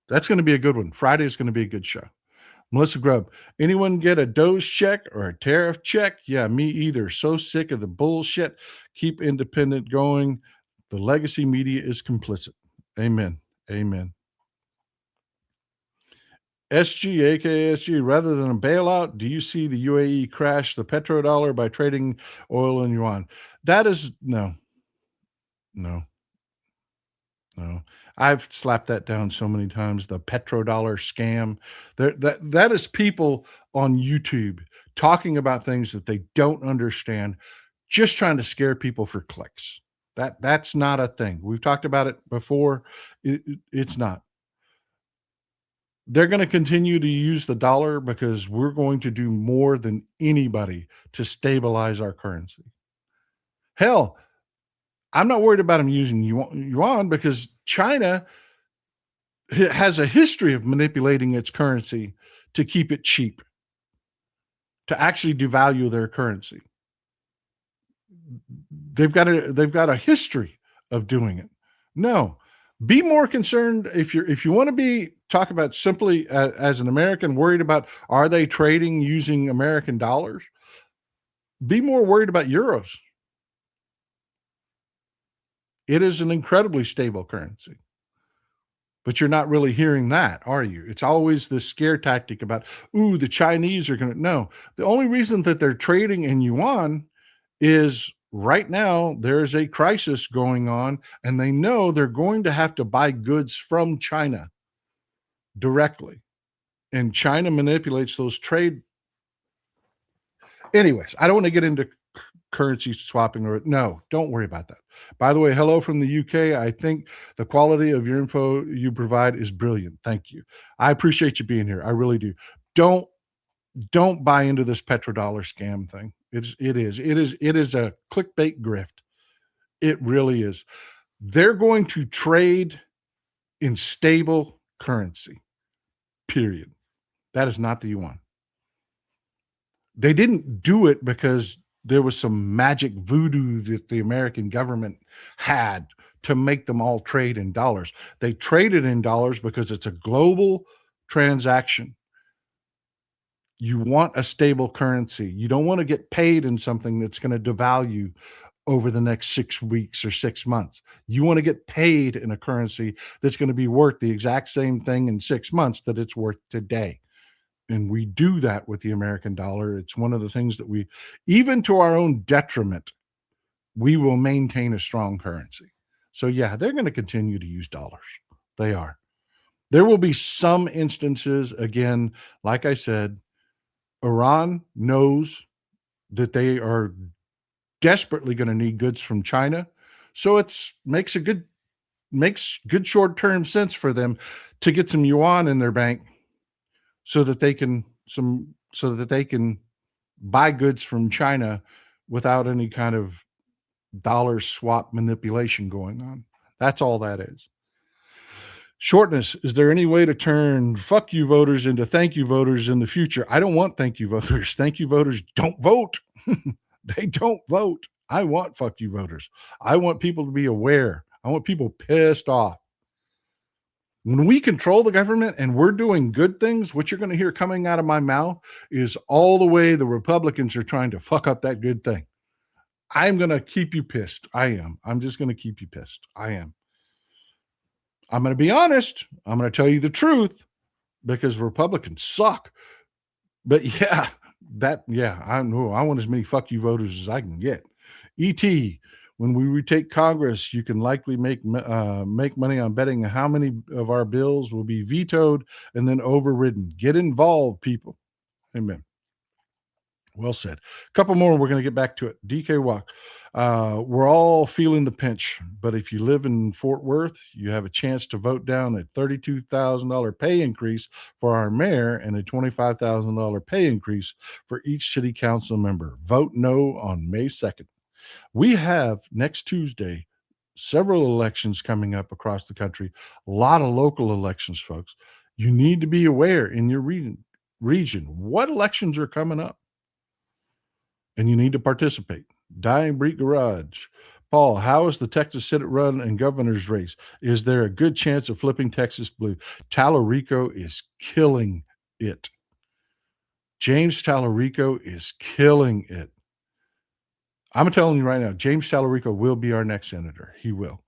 That's going to be a good one. Friday is going to be a good show. Melissa Grubb, anyone get a Doge check or a tariff check? Yeah, me either. So sick of the bullshit. Keep independent going. The legacy media is complicit. Amen. Amen. SG, aka SG, rather than a bailout, do you see the UAE crash the petrodollar by trading oil in yuan? That is no, no, no. I've slapped that down so many times. The petrodollar scam. That is people on YouTube talking about things that they don't understand, just trying to scare people for clicks. That's not a thing. We've talked about it before. It's not. They're going to continue to use the dollar because we're going to do more than anybody to stabilize our currency. Hell, I'm not worried about them using yuan because China has a history of manipulating its currency to keep it cheap, to actually devalue their currency. They've got a history of doing it. No, be more concerned if you want to be talk about simply as an American worried about are they trading using American dollars? Be more worried about euros. It is an incredibly stable currency. But you're not really hearing that, are you? It's always this scare tactic about, ooh, the Chinese are going to. No, the only reason that they're trading in yuan is right now there's a crisis going on, and they know they're going to have to buy goods from China directly. And China manipulates those trade. Anyways, I don't want to get into currency swapping or no, don't worry about that. By the way, hello from the UK. I think the quality of your info you provide is brilliant. Thank you. I appreciate you being here. I really do. Don't buy into this petrodollar scam thing. It is a clickbait grift. It really is. They're going to trade in stable currency. Period. That is not the yuan. They didn't do it because there was some magic voodoo that the American government had to make them all trade in dollars. They traded in dollars because it's a global transaction. You want a stable currency. You don't want to get paid in something that's going to devalue over the next 6 weeks or 6 months. You want to get paid in a currency that's going to be worth the exact same thing in 6 months that it's worth today. And we do that with the American dollar. It's one of the things that we, even to our own detriment, we will maintain a strong currency. So yeah, they're going to continue to use dollars. They are. There will be some instances, again, like I said, Iran knows that they are desperately going to need goods from China. So it makes good short-term sense for them to get some yuan in their bank so that they can buy goods from China without any kind of dollar swap manipulation going on. That's all that is. Shortness, is there any way to turn fuck you voters into thank you voters in the future? I don't want thank you voters. Thank you voters don't vote. They don't vote. I want fuck you voters. I want people to be aware. I want people pissed off. When we control the government and we're doing good things, what you're going to hear coming out of my mouth is all the way the Republicans are trying to fuck up that good thing. I'm going to keep you pissed. I am. I'm just going to keep you pissed. I am. I'm going to be honest. I'm going to tell you the truth because Republicans suck. But yeah, I know. I want as many fuck you voters as I can get. E.T., when we retake Congress, you can likely make money on betting how many of our bills will be vetoed and then overridden. Get involved, people. Amen. Well said. A couple more. We're going to get back to it. DK Walk. We're all feeling the pinch, but if you live in Fort Worth, you have a chance to vote down a $32,000 pay increase for our mayor and a $25,000 pay increase for each city council member. Vote no on May 2nd. We have next Tuesday several elections coming up across the country, a lot of local elections, folks. You need to be aware in your region what elections are coming up, and you need to participate. Dying Breed Garage. Paul, how is the Texas Senate run and governor's race? Is there a good chance of flipping Texas blue? Tallarico is killing it. James Tallarico is killing it. I'm telling you right now, James Tallarico will be our next senator. He will.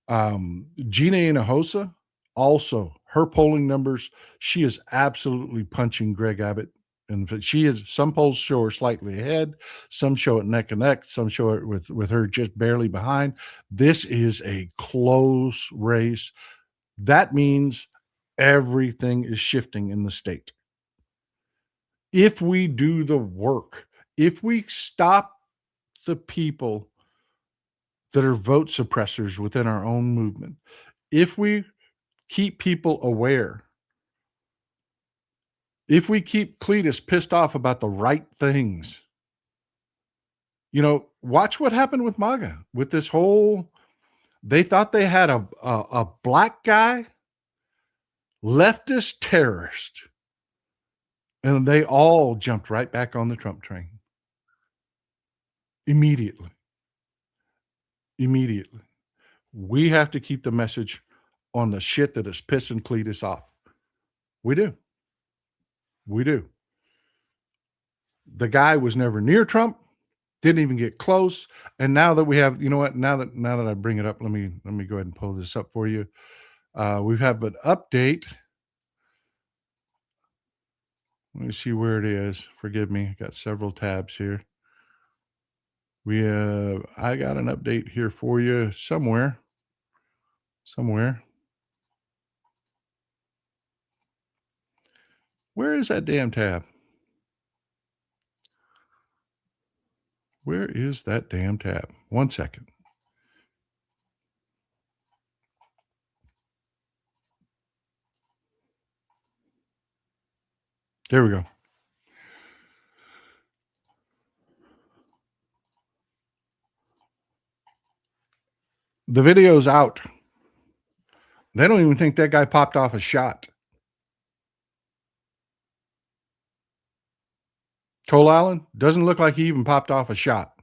Gina Hinojosa, also her polling numbers, she is absolutely punching Greg Abbott. And she is, some polls show her slightly ahead, some show it neck and neck, some show it with her just barely behind. This is a close race. That means everything is shifting in the state. If we do the work, if we stop the people that are vote suppressors within our own movement, if we keep people aware, if we keep Cletus pissed off about the right things, watch what happened with MAGA, with this whole, they thought they had a black guy, leftist terrorist, and they all jumped right back on the Trump train. Immediately. We have to keep the message on the shit that is pissing Cletus off. We do. The guy was never near Trump, didn't even get close. And now that we have, now that I bring it up, let me go ahead and pull this up for you. We have an update. Let me see where it is. Forgive me. I got several tabs here. I got an update here for you somewhere. Where is that damn tab? Where is that damn tab? 1 second. There we go. The video's out. They don't even think that guy popped off a shot. Cole Allen doesn't look like he even popped off a shot.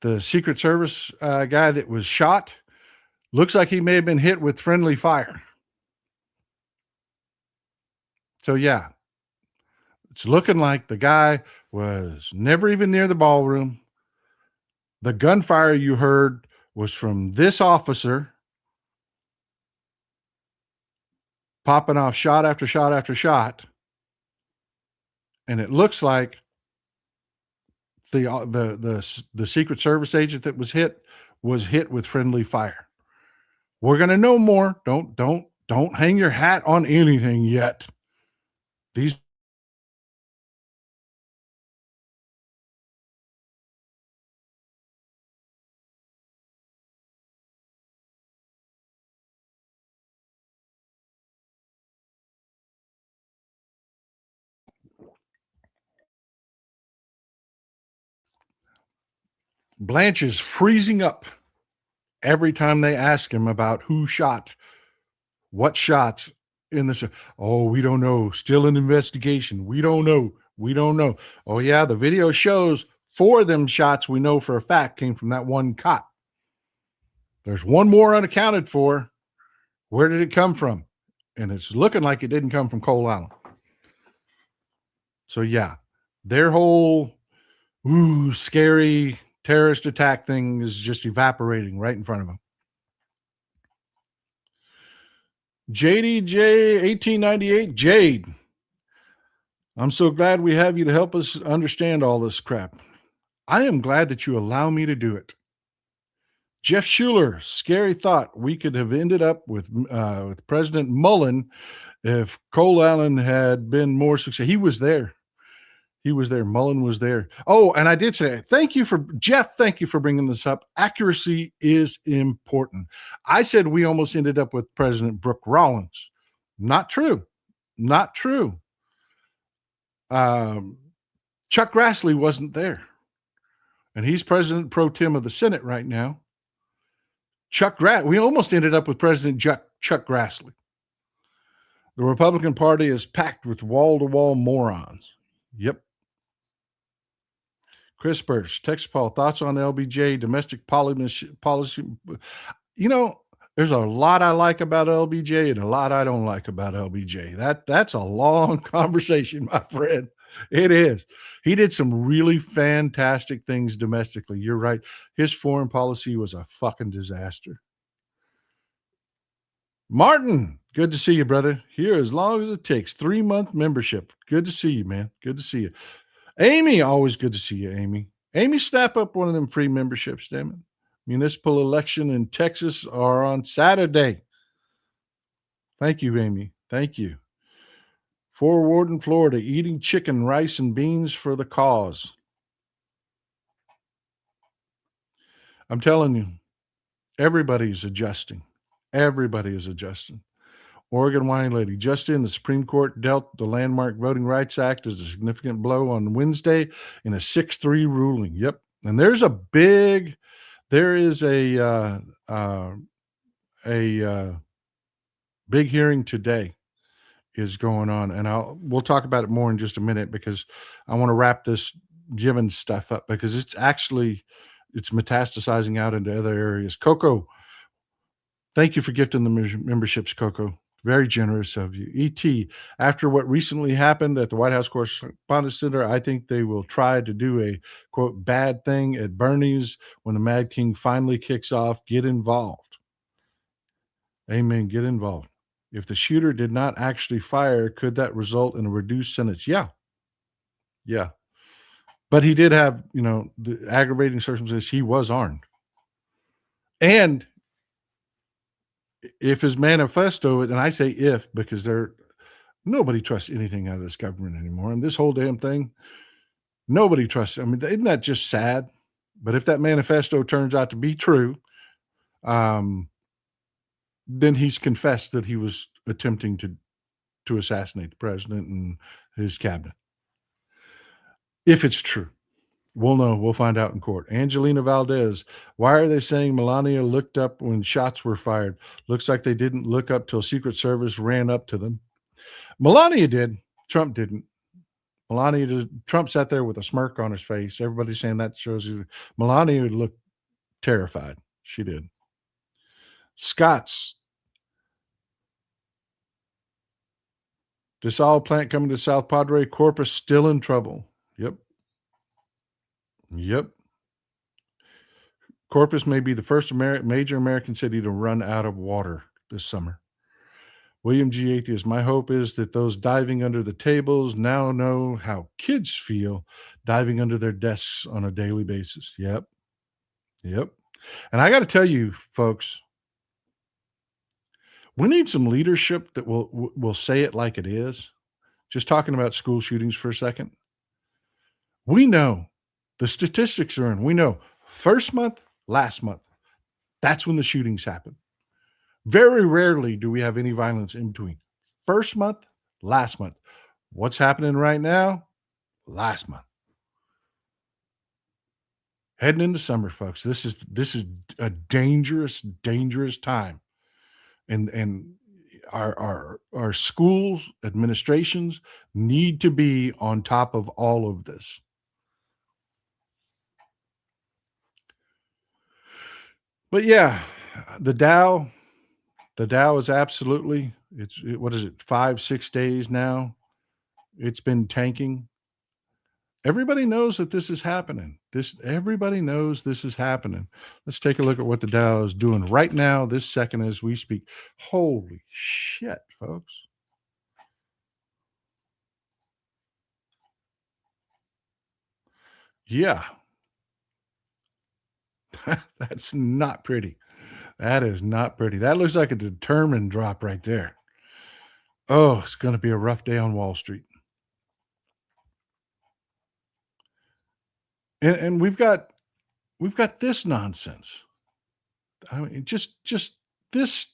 The Secret Service guy that was shot looks like he may have been hit with friendly fire. So, yeah, it's looking like the guy was never even near the ballroom. The gunfire you heard was from this officer popping off shot after shot after shot. And it looks like the Secret Service agent that was hit with friendly fire. We're going to know more. Don't hang your hat on anything yet. These Blanche is freezing up every time they ask him about who shot, what shots in this. Oh, we don't know. Still an investigation. We don't know. Oh, yeah, the video shows 4 of them shots we know for a fact came from that one cop. There's one more unaccounted for. Where did it come from? And it's looking like it didn't come from Cole Allen. So, yeah, their whole scary terrorist attack thing is just evaporating right in front of them. JDJ 1898, Jade. I'm so glad we have you to help us understand all this crap. I am glad that you allow me to do it. Jeff Schuler, scary thought. We could have ended up with President Mullen if Cole Allen had been more successful. He was there. He was there. Mullen was there. Oh, and I did say, thank you for Jeff. Thank you for bringing this up. Accuracy is important. I said we almost ended up with President Brooke Rollins. Not true. Not true. Chuck Grassley wasn't there. And he's President pro tem of the Senate right now. We almost ended up with President Chuck Grassley. The Republican Party is packed with wall-to-wall morons. Yep. Chris Burst, Texas Paul, thoughts on LBJ, domestic policy. You know, there's a lot I like about LBJ and a lot I don't like about LBJ. That's a long conversation, my friend. It is. He did some really fantastic things domestically. You're right. His foreign policy was a fucking disaster. Martin, good to see you, brother. Here as long as it takes. 3-month membership. Good to see you, man. Good to see you. Amy, always good to see you, Amy. Amy, snap up one of them free memberships, damn it. Municipal election in Texas are on Saturday. Thank you, Amy. Thank you. For Warden, Florida, eating chicken, rice, and beans for the cause. I'm telling you, everybody's adjusting. Everybody is adjusting. Oregon wine lady, just in, the Supreme Court dealt the landmark Voting Rights Act as a significant blow on Wednesday in a 6-3 ruling. Yep. And there is a big hearing today is going on. And we'll talk about it more in just a minute because I want to wrap this Yemen stuff up because it's metastasizing out into other areas. Coco, thank you for gifting the memberships, Coco. Very generous of you. E.T., after what recently happened at the White House Correspondents' Center, I think they will try to do a, quote, bad thing at Bernie's when the Mad King finally kicks off. Get involved. Amen. Get involved. If the shooter did not actually fire, could that result in a reduced sentence? Yeah. Yeah. But he did have, the aggravating circumstances. He was armed. And if his manifesto, and I say if because nobody trusts anything out of this government anymore, and this whole damn thing, nobody trusts. I mean, isn't that just sad? But if that manifesto turns out to be true, then he's confessed that he was attempting to assassinate the president and his cabinet. If it's true. We'll know. We'll find out in court. Angelina Valdez, why are they saying Melania looked up when shots were fired? Looks like they didn't look up till Secret Service ran up to them. Melania did. Trump didn't. Trump sat there with a smirk on his face. Everybody's saying that shows you. Melania looked terrified. She did. Scott's. DeSalle plant coming to South Padre. Corpus still in trouble. Yep. Corpus may be the first major American city to run out of water this summer. William G. Atheist, my hope is that those diving under the tables now know how kids feel diving under their desks on a daily basis. Yep. And I got to tell you, folks, we need some leadership that will say it like it is. Just talking about school shootings for a second. We know the statistics are in. We know first month, last month. That's when the shootings happen. Very rarely do we have any violence in between. First month, last month. What's happening right now? Last month. Heading into summer, folks. This is a dangerous, dangerous time. And our schools, administrations need to be on top of all of this. But yeah, the Dow is absolutely, what is it, 5-6 days now? It's been tanking. Everybody knows that this is happening. Everybody knows this is happening. Let's take a look at what the Dow is doing right now, this second as we speak. Holy shit, folks. Yeah. That's not pretty. That is not pretty. That looks like a determined drop right there. Oh, it's going to be a rough day on Wall Street. And we've got this nonsense. I mean, just this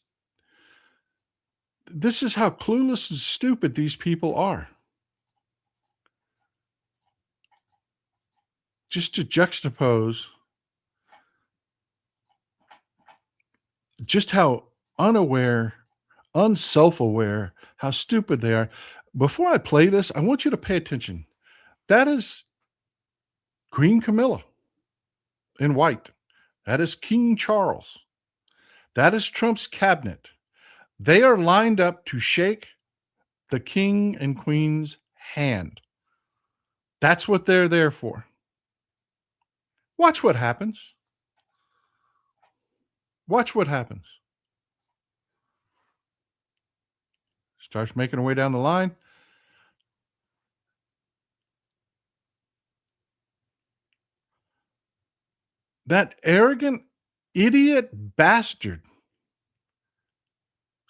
this is how clueless and stupid these people are. Just to juxtapose just how unaware, unself-aware, how stupid they are. Before I play this, I want you to pay attention. That is Queen Camilla in white. That is King Charles. That is Trump's cabinet. They are lined up to shake the king and queen's hand. That's what they're there for. Watch what happens. Watch what happens. Starts making her way down the line. That arrogant idiot bastard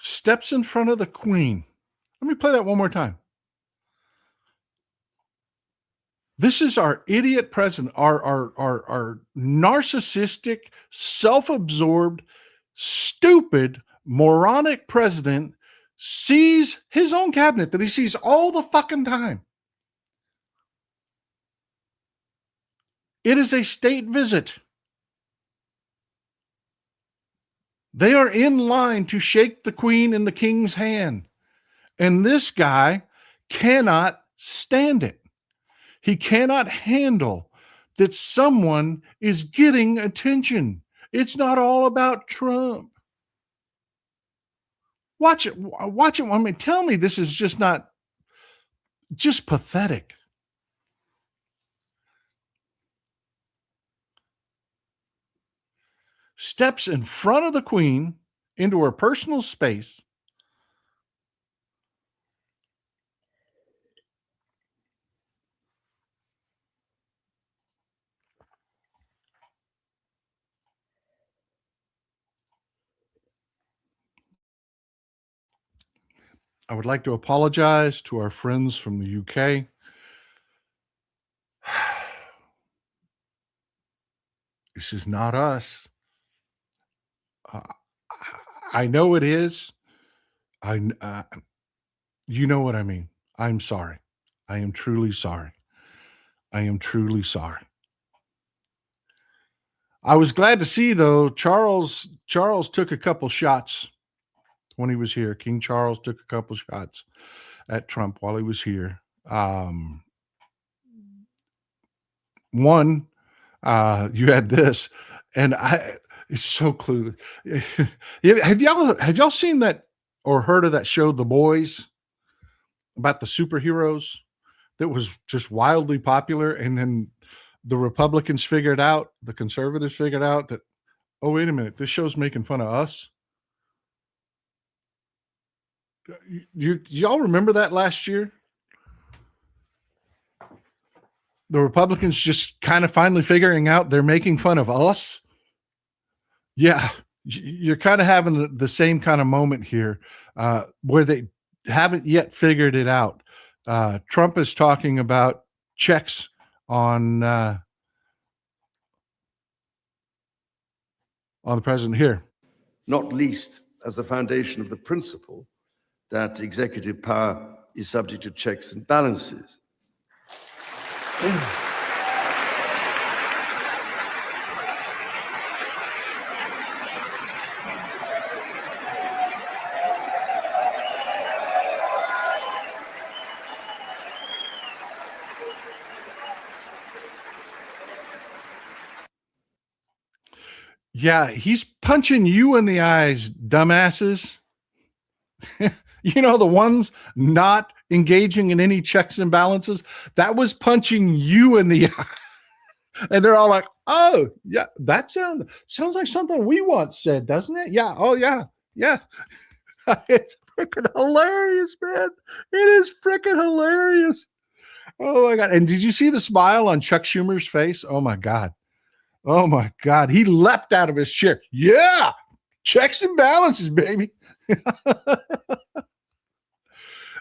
steps in front of the queen. Let me play that one more time. This is our idiot president, our narcissistic, self-absorbed, stupid, moronic president sees his own cabinet that he sees all the fucking time. It is a state visit. They are in line to shake the queen and the king's hand. And this guy cannot stand it. He cannot handle that someone is getting attention. It's not all about Trump. Watch it. Watch it. I mean, tell me this is just not just pathetic. Steps in front of the queen into her personal space. I would like to apologize to our friends from the UK. This is not us. I know it is. You know what I mean. I'm sorry. I am truly sorry. I am truly sorry. I was glad to see though Charles took a couple shots when he was here. King Charles took a couple shots at Trump while he was here. One, you had this, and it's so clueless. Have y'all seen that or heard of that show, The Boys, about the superheroes that was just wildly popular, and then the Republicans figured out, the conservatives figured out that, oh, wait a minute, this show's making fun of us. Y'all remember that last year? The Republicans just kind of finally figuring out they're making fun of us. Yeah, you're kind of having the same kind of moment here where they haven't yet figured it out. Trump is talking about checks on the president here. Not least as the foundation of the principle that executive power is subject to checks and balances. Yeah, he's punching you in the eyes, dumbasses. You know, the ones not engaging in any checks and balances, that was punching you in the eye. And they're all like, oh, yeah, that sounds like something we once said, doesn't it? Yeah. Oh, yeah. Yeah. It's freaking hilarious, man. It is freaking hilarious. Oh, my God. And did you see the smile on Chuck Schumer's face? Oh, my God. Oh, my God. He leapt out of his chair. Yeah. Checks and balances, baby.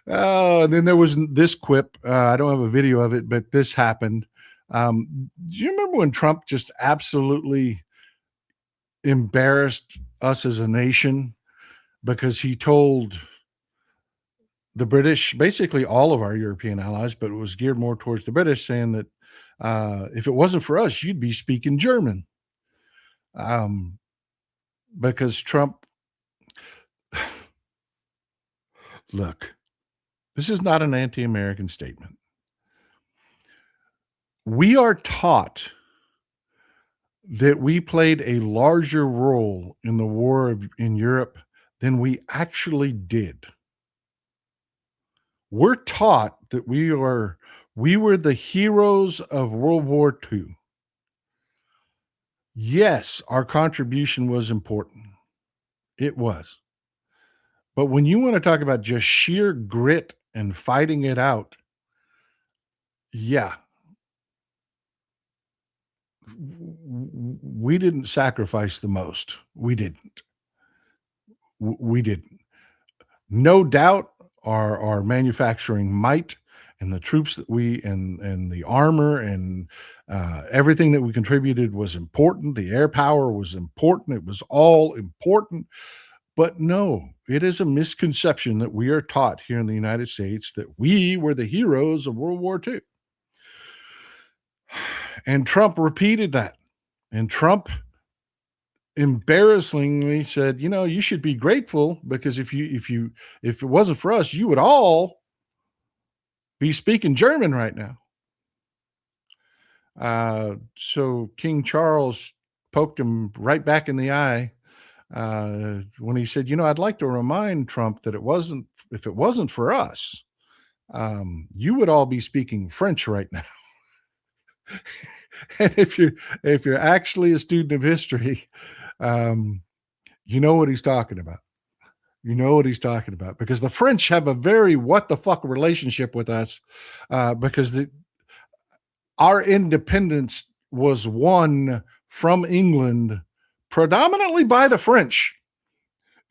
Oh, and then there was this quip. I don't have a video of it, but this happened. Do you remember when Trump just absolutely embarrassed us as a nation because he told the British, basically all of our European allies, but it was geared more towards the British, saying that if it wasn't for us, you'd be speaking German. Because Trump, look, this is not an anti-American statement. We are taught that we played a larger role in the war in Europe than we actually did. We're taught that we were the heroes of World War II. Yes, our contribution was important. It was. But when you want to talk about just sheer grit and fighting it out, yeah, we didn't sacrifice the most. We didn't. We didn't. No doubt our manufacturing might and the troops that and the armor and everything that we contributed was important. The air power was important. It was all important. But no, it is a misconception that we are taught here in the United States that we were the heroes of World War II. And Trump repeated that. And Trump embarrassingly said, you should be grateful because if it wasn't for us, you would all be speaking German right now. So King Charles poked him right back in the eye when he said, I'd like to remind Trump that if it wasn't for us, you would all be speaking French right now. And if you're actually a student of history, you know what he's talking about. You know what he's talking about because the French have a very what the fuck relationship with us because our independence was won from England predominantly by the French.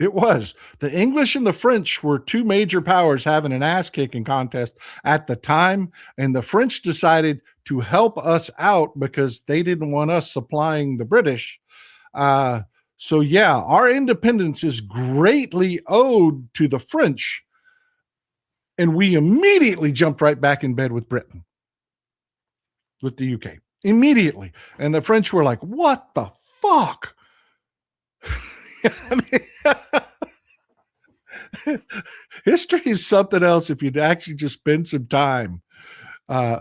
It was. The English and the French were two major powers having an ass-kicking contest at the time, and the French decided to help us out because they didn't want us supplying the British. So yeah, our independence is greatly owed to the French, and we immediately jumped right back in bed with Britain, with the UK, immediately. And the French were like, what the fuck? I mean, history is something else if you'd actually just spend some time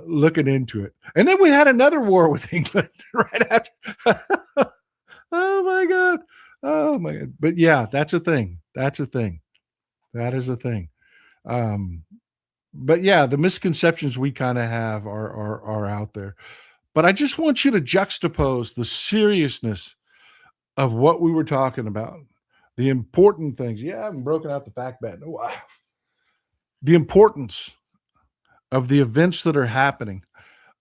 looking into it. And then we had another war with England right after. Oh my God. Oh my God. But yeah, that's a thing. That's a thing. That is a thing. But yeah, the misconceptions we kind of have are out there. But I just want you to juxtapose the seriousness of what we were talking about, the important things. Yeah, I haven't broken out the fact bed. Wow. The importance of the events that are happening.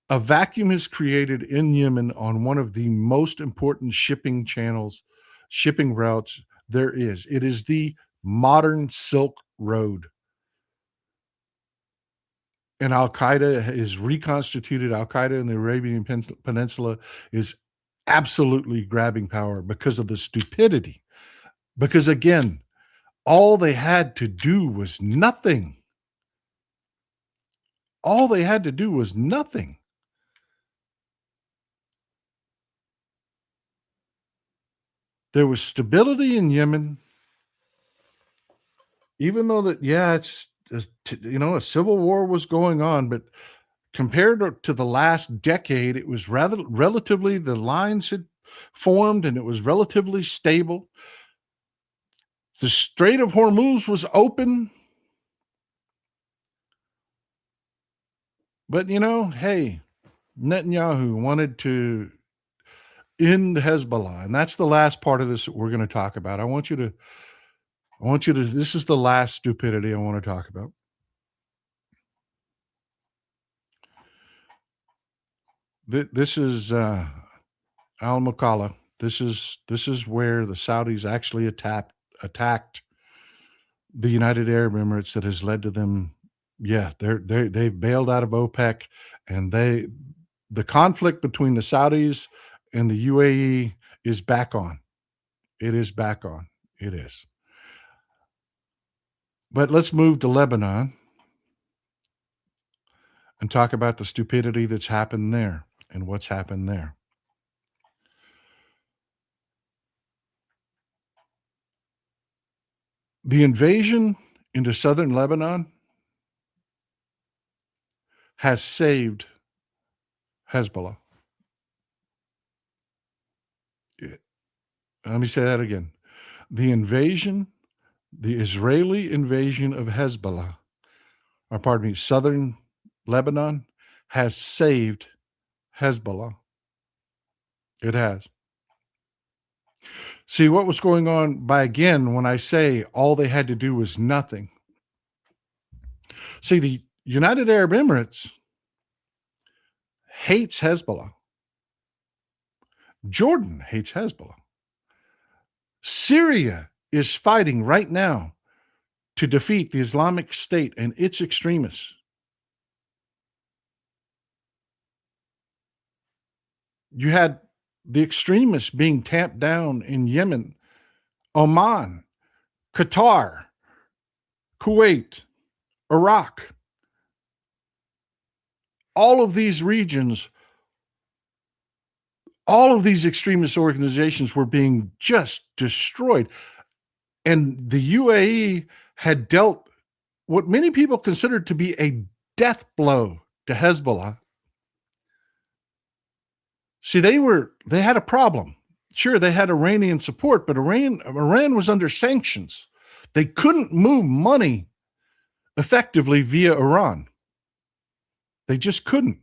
A vacuum is created in Yemen on one of the most important shipping channels, shipping routes there is. It is the modern Silk Road. And Al-Qaeda is reconstituted. Al-Qaeda in the Arabian Peninsula is absolutely grabbing power because of the stupidity. Because again, all they had to do was nothing. All they had to do was nothing. There was stability in Yemen, even though that, yeah, it's, a civil war was going on, but compared to the last decade, it was relatively, the lines had formed and it was relatively stable. The Strait of Hormuz was open. But, hey, Netanyahu wanted to end Hezbollah. And that's the last part of this that we're going to talk about. This is the last stupidity I want to talk about. This is al-Mukalla. This is where the Saudis actually attacked the United Arab Emirates. That has led to them. Yeah, they've bailed out of OPEC, and The conflict between the Saudis and the UAE is back on. It is back on. It is. But let's move to Lebanon and talk about the stupidity that's happened there and what's happened there. The invasion into southern Lebanon has saved Hezbollah. Let me say that again. The Israeli invasion of Hezbollah, or pardon me, southern Lebanon, has saved Hezbollah. It has. See, what was going on when I say all they had to do was nothing. See, the United Arab Emirates hates Hezbollah. Jordan hates Hezbollah. Syria is fighting right now to defeat the Islamic State and its extremists. You had the extremists being tamped down in Yemen, Oman, Qatar, Kuwait, Iraq. All of these regions, all of these extremist organizations were being just destroyed. And the UAE had dealt what many people considered to be a death blow to Hezbollah. See, they had a problem. Sure, they had Iranian support, but Iran was under sanctions. They couldn't move money effectively via Iran. They just couldn't.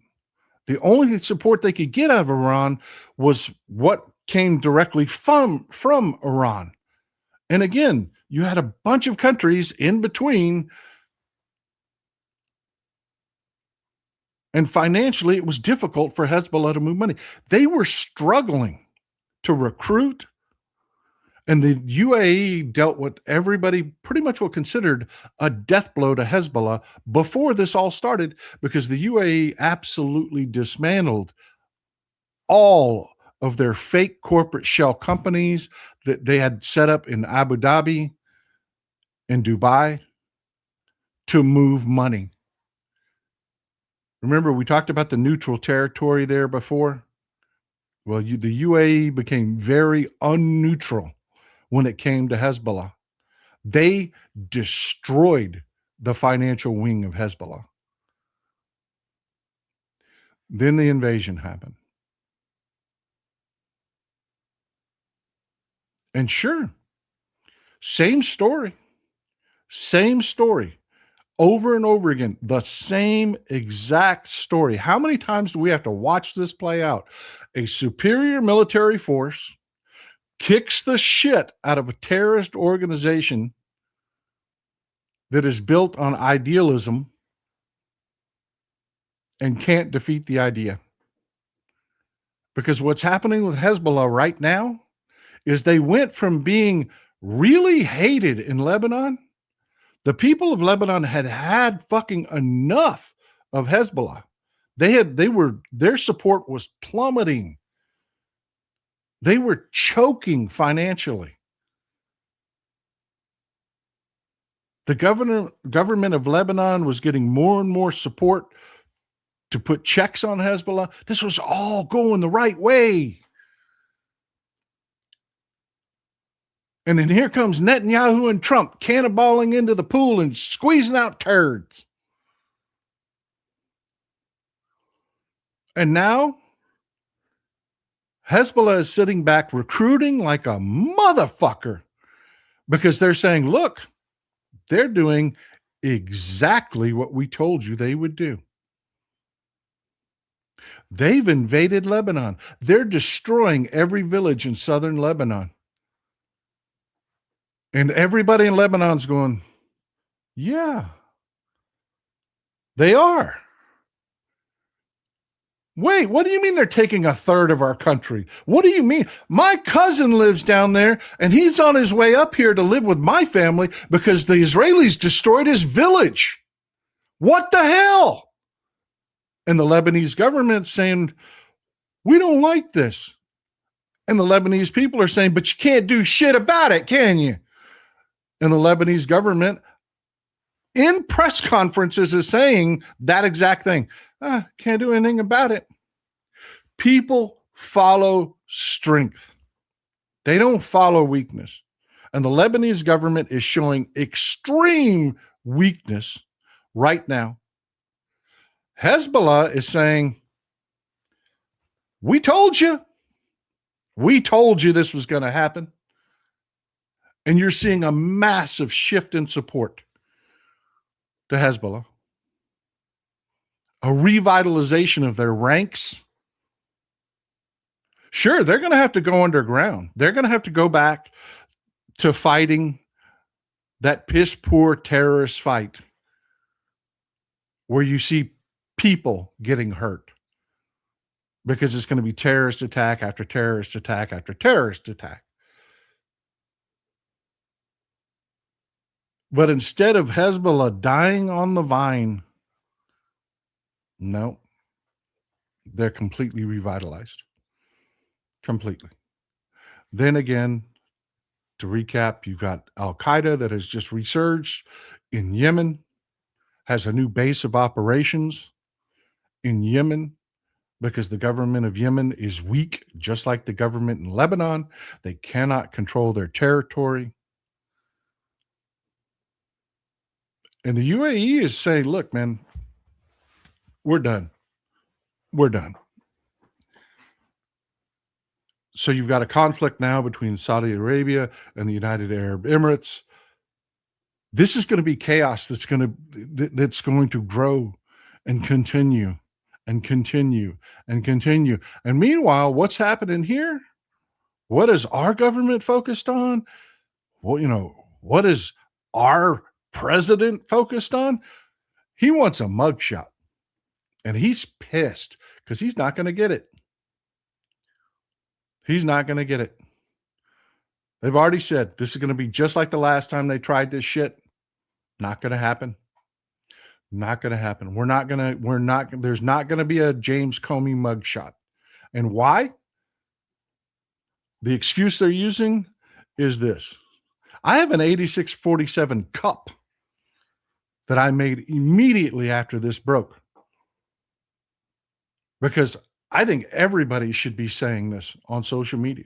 The only support they could get out of Iran was what came directly from Iran. And again, you had a bunch of countries in between. And financially, it was difficult for Hezbollah to move money. They were struggling to recruit. And the UAE dealt what everybody pretty much will considered a death blow to Hezbollah before this all started, because the UAE absolutely dismantled all of their fake corporate shell companies that they had set up in Abu Dhabi and Dubai to move money. Remember, we talked about the neutral territory there before? Well, the UAE became very unneutral when it came to Hezbollah. They destroyed the financial wing of Hezbollah. Then the invasion happened. And sure, same story. Over and over again, the same exact story. How many times do we have to watch this play out? A superior military force kicks the shit out of a terrorist organization that is built on idealism and can't defeat the idea. Because what's happening with Hezbollah right now is they went from being really hated in Lebanon. The people of Lebanon had fucking enough of Hezbollah. Their support was plummeting. They were choking financially. The government of Lebanon was getting more and more support to put checks on Hezbollah. This was all going the right way. And then here comes Netanyahu and Trump cannonballing into the pool and squeezing out turds. And now Hezbollah is sitting back recruiting like a motherfucker because they're saying, look, they're doing exactly what we told you they would do. They've invaded Lebanon. They're destroying every village in southern Lebanon. And everybody in Lebanon's going, yeah, they are. Wait, what do you mean they're taking a third of our country? What do you mean? My cousin lives down there, and he's on his way up here to live with my family because the Israelis destroyed his village. What the hell? And the Lebanese government saying, we don't like this. And the Lebanese people are saying, but you can't do shit about it, can you? And the Lebanese government in press conferences is saying that exact thing. Can't do anything about it. People follow strength. They don't follow weakness. And the Lebanese government is showing extreme weakness right now. Hezbollah is saying, we told you. We told you this was going to happen. And you're seeing a massive shift in support to Hezbollah, a revitalization of their ranks. Sure, they're going to have to go underground. They're going to have to go back to fighting that piss poor terrorist fight where you see people getting hurt because it's going to be terrorist attack after terrorist attack after terrorist attack. But instead of Hezbollah dying on the vine, no, they're completely revitalized. Completely. Then again, to recap, you've got Al-Qaeda that has just resurged in Yemen, has a new base of operations in Yemen because the government of Yemen is weak, just like the government in Lebanon. They cannot control their territory. And the UAE is saying, look, man, we're done. We're done. So you've got a conflict now between Saudi Arabia and the United Arab Emirates. This is going to be chaos that's going to grow and continue and continue and continue. And meanwhile, what's happening here? What is our government focused on? Well, what is our president focused on? He wants a mugshot. And he's pissed because he's not going to get it. He's not going to get it. They've already said this is going to be just like the last time they tried this shit. Not going to happen. Not going to happen. There's not going to be a James Comey mugshot. And why? The excuse they're using is this. I have an 8647 cup that I made immediately after this broke. Because I think everybody should be saying this on social media.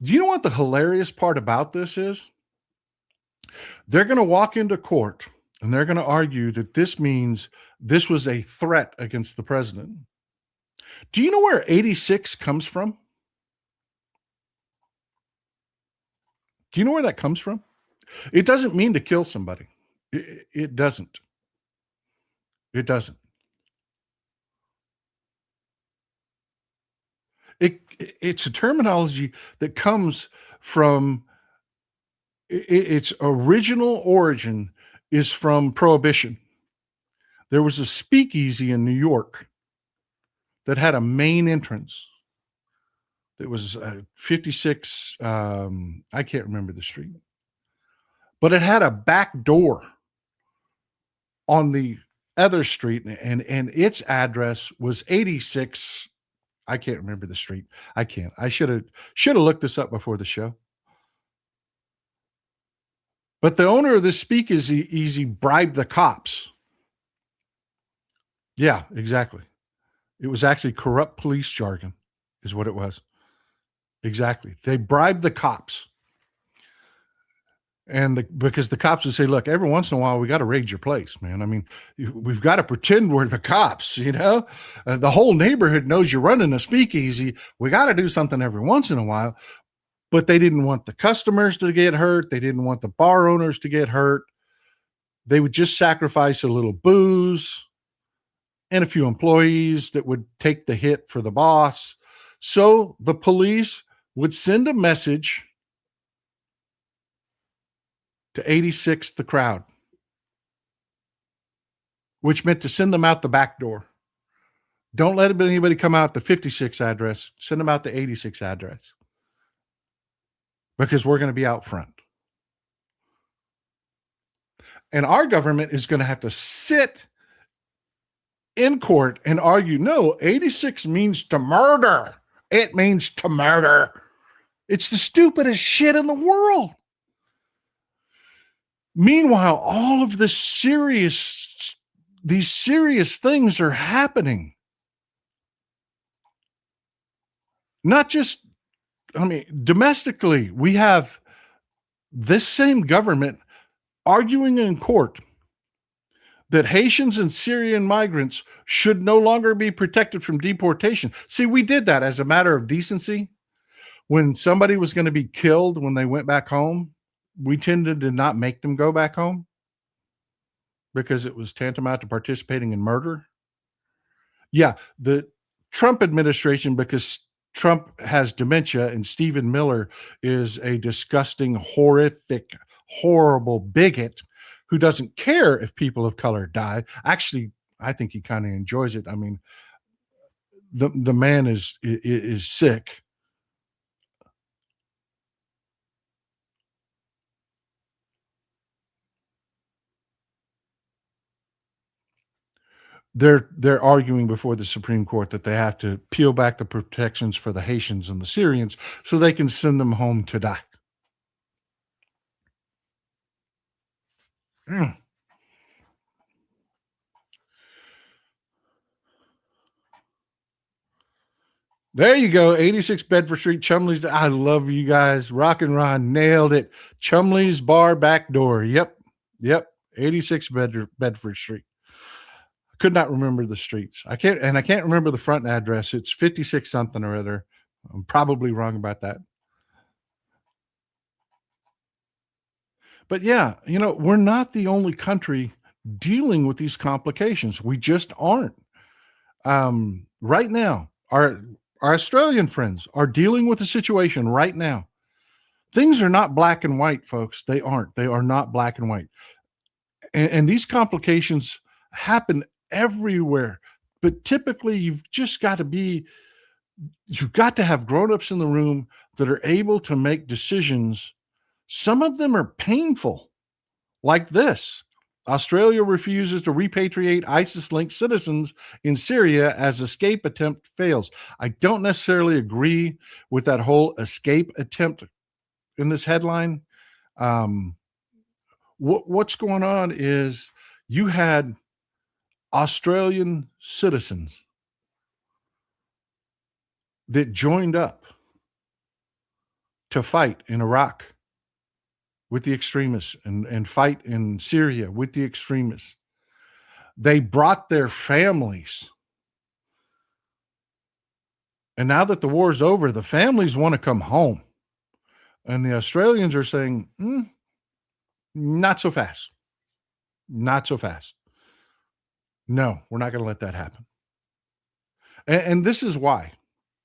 Do you know what the hilarious part about this is? They're going to walk into court and they're going to argue that this means this was a threat against the president. Do you know where 86 comes from? Do you know where that comes from? It doesn't mean to kill somebody. It doesn't. It doesn't. It's a terminology that comes from its original origin is from Prohibition. There was a speakeasy in New York that had a main entrance. It was 56, I can't remember the street, but it had a back door on the other street, and its address was 86. I can't remember the street. I can't. I should have looked this up before the show. But the owner of this speakeasy bribed the cops. Yeah, exactly. It was actually corrupt police jargon, is what it was. Exactly. They bribed the cops. And because the cops would say, look, every once in a while, we got to raid your place, man. I mean, we've got to pretend we're the cops, the whole neighborhood knows you're running a speakeasy. We got to do something every once in a while. But they didn't want the customers to get hurt. They didn't want the bar owners to get hurt. They would just sacrifice a little booze and a few employees that would take the hit for the boss. So the police would send a message to 86 the crowd, which meant to send them out the back door. Don't let anybody come out the 56 address. Send them out the 86 address because we're going to be out front. And our government is going to have to sit in court and argue, no, 86 means to murder. It means to murder. It's the stupidest shit in the world. Meanwhile, all of these serious things are happening. Not just, domestically, we have this same government arguing in court that Haitians and Syrian migrants should no longer be protected from deportation. See, we did that as a matter of decency. When somebody was going to be killed when they went back home, we tended to not make them go back home because it was tantamount to participating in murder. Yeah, the Trump administration, because Trump has dementia and Stephen Miller is a disgusting, horrific, horrible bigot who doesn't care if people of color die. Actually, I think he kind of enjoys it. I mean, the man is sick. They're arguing before the Supreme Court that they have to peel back the protections for the Haitians and the Syrians so they can send them home to die. Mm. There you go. 86 Bedford Street, Chumley's. I love you guys. Rock and Ron nailed it. Chumley's Bar back door. Yep. 86 Bedford Street. I could not remember the streets. I can't remember the front address. It's 56 something or other. I'm probably wrong about that. But yeah, we're not the only country dealing with these complications. We just aren't. Right now, our Australian friends are dealing with a situation right now. Things are not black and white, folks. They aren't. They are not black and white. And these complications happen everywhere. But typically, you've got to have grown-ups in the room that are able to make decisions. Some of them are painful, like this. Australia refuses to repatriate ISIS-linked citizens in Syria as escape attempt fails. I don't necessarily agree with that whole escape attempt in this headline. What's going on is you had Australian citizens that joined up to fight in Iraq with the extremists and fight in Syria with the extremists. They brought their families. And now that the war's over, the families want to come home. And the Australians are saying, not so fast. Not so fast. No, we're not going to let that happen. And this is why.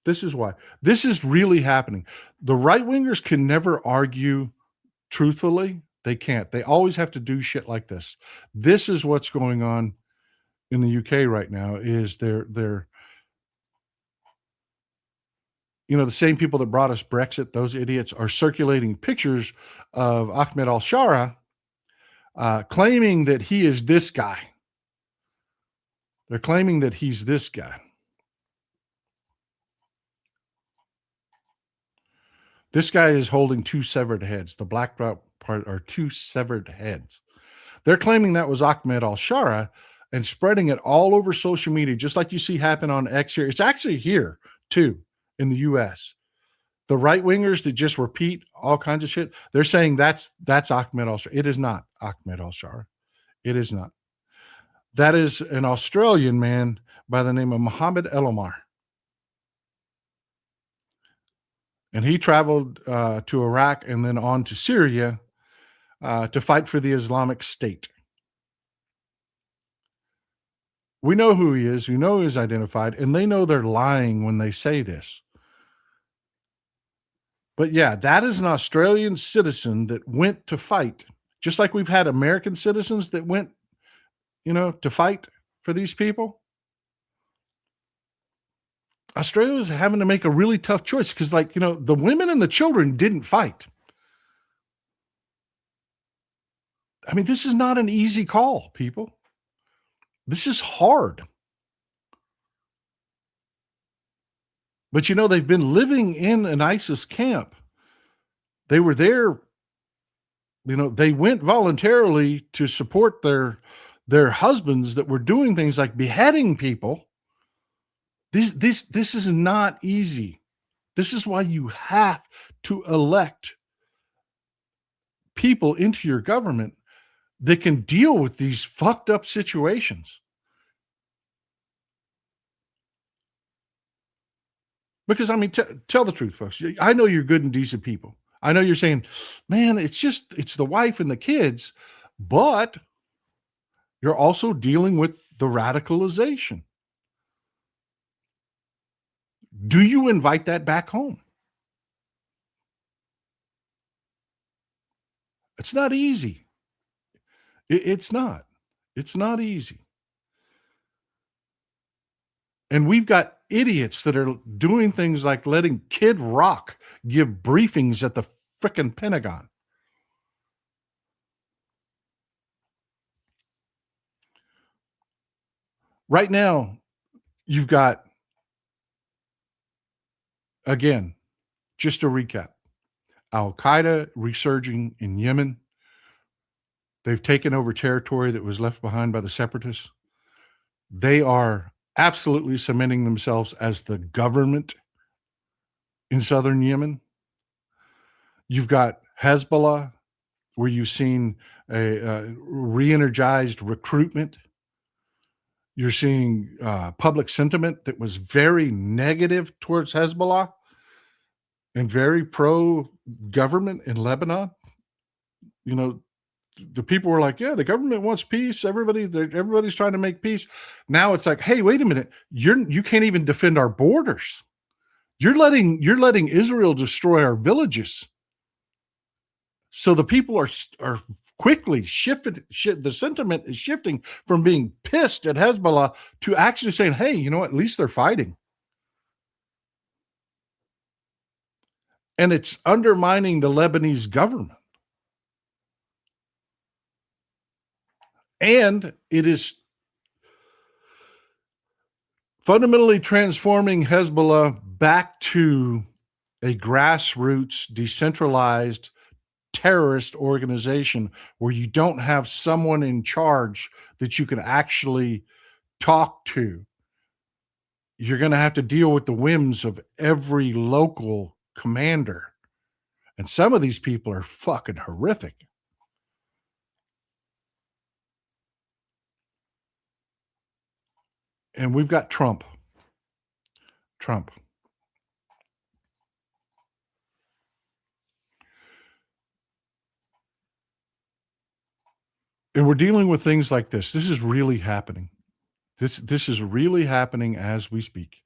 This is why. This is really happening. The right-wingers can never argue truthfully. They can't. They always have to do shit like this. This is what's going on in the UK right now is they're the same people that brought us Brexit, those idiots are circulating pictures of Ahmed al-Shara claiming that he is this guy. They're claiming that he's this guy. This guy is holding two severed heads. The black part are two severed heads. They're claiming that was Ahmed al-Shara and spreading it all over social media, just like you see happen on X here. It's actually here, too, in the U.S. The right-wingers that just repeat all kinds of shit, they're saying that's Ahmed al-Shara. It is not Ahmed al-Shara. It is not. That is an Australian man by the name of Mohammed El Omar. And he traveled to Iraq and then on to Syria to fight for the Islamic State. We know who he is. We know he's identified. And they know they're lying when they say this. But yeah, that is an Australian citizen that went to fight. Just like we've had American citizens that went, to fight for these people. Australia is having to make a really tough choice because, the women and the children didn't fight. I mean, this is not an easy call, people. This is hard. But they've been living in an ISIS camp. They were there, they went voluntarily to support their husbands that were doing things like beheading people. This is not easy. This is why you have to elect people into your government that can deal with these fucked up situations. Because, tell the truth, folks. I know you're good and decent people. I know you're saying, man, it's the wife and the kids, but you're also dealing with the radicalization. Do you invite that back home? It's not easy. It's not. It's not easy. And we've got idiots that are doing things like letting Kid Rock give briefings at the frickin' Pentagon. Right now, you've got, again, just to recap, Al-Qaeda resurging in Yemen. They've taken over territory that was left behind by the separatists. They are absolutely cementing themselves as the government in southern Yemen. You've got Hezbollah, where you've seen a re-energized recruitment. You're seeing public sentiment that was very negative towards Hezbollah and very pro-government in Lebanon. The people were like, yeah, the government wants peace. Everybody's trying to make peace. Now it's like, hey, wait a minute. You can't even defend our borders. You're letting Israel destroy our villages. So the people are quickly shifted. The sentiment is shifting from being pissed at Hezbollah to actually saying, hey, you know what? At least they're fighting. And it's undermining the Lebanese government. And it is fundamentally transforming Hezbollah back to a grassroots, decentralized terrorist organization where you don't have someone in charge that you can actually talk to. You're going to have to deal with the whims of every local commander. And some of these people are fucking horrific. And we've got Trump. And we're dealing with things like this. This is really happening. This is really happening as we speak.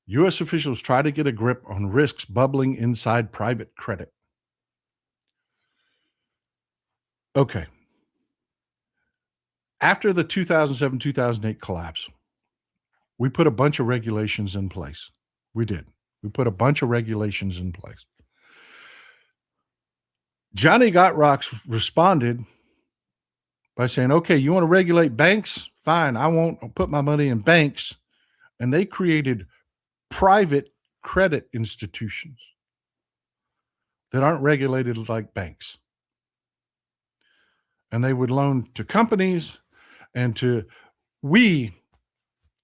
U.S. officials try to get a grip on risks bubbling inside private credit. Okay. After the 2007-2008 collapse, we put a bunch of regulations in place. We did. We put a bunch of regulations in place. Johnny Gotrocks responded by saying, okay, you want to regulate banks? Fine, I won't put my money in banks. And they created private credit institutions that aren't regulated like banks. And they would loan to companies and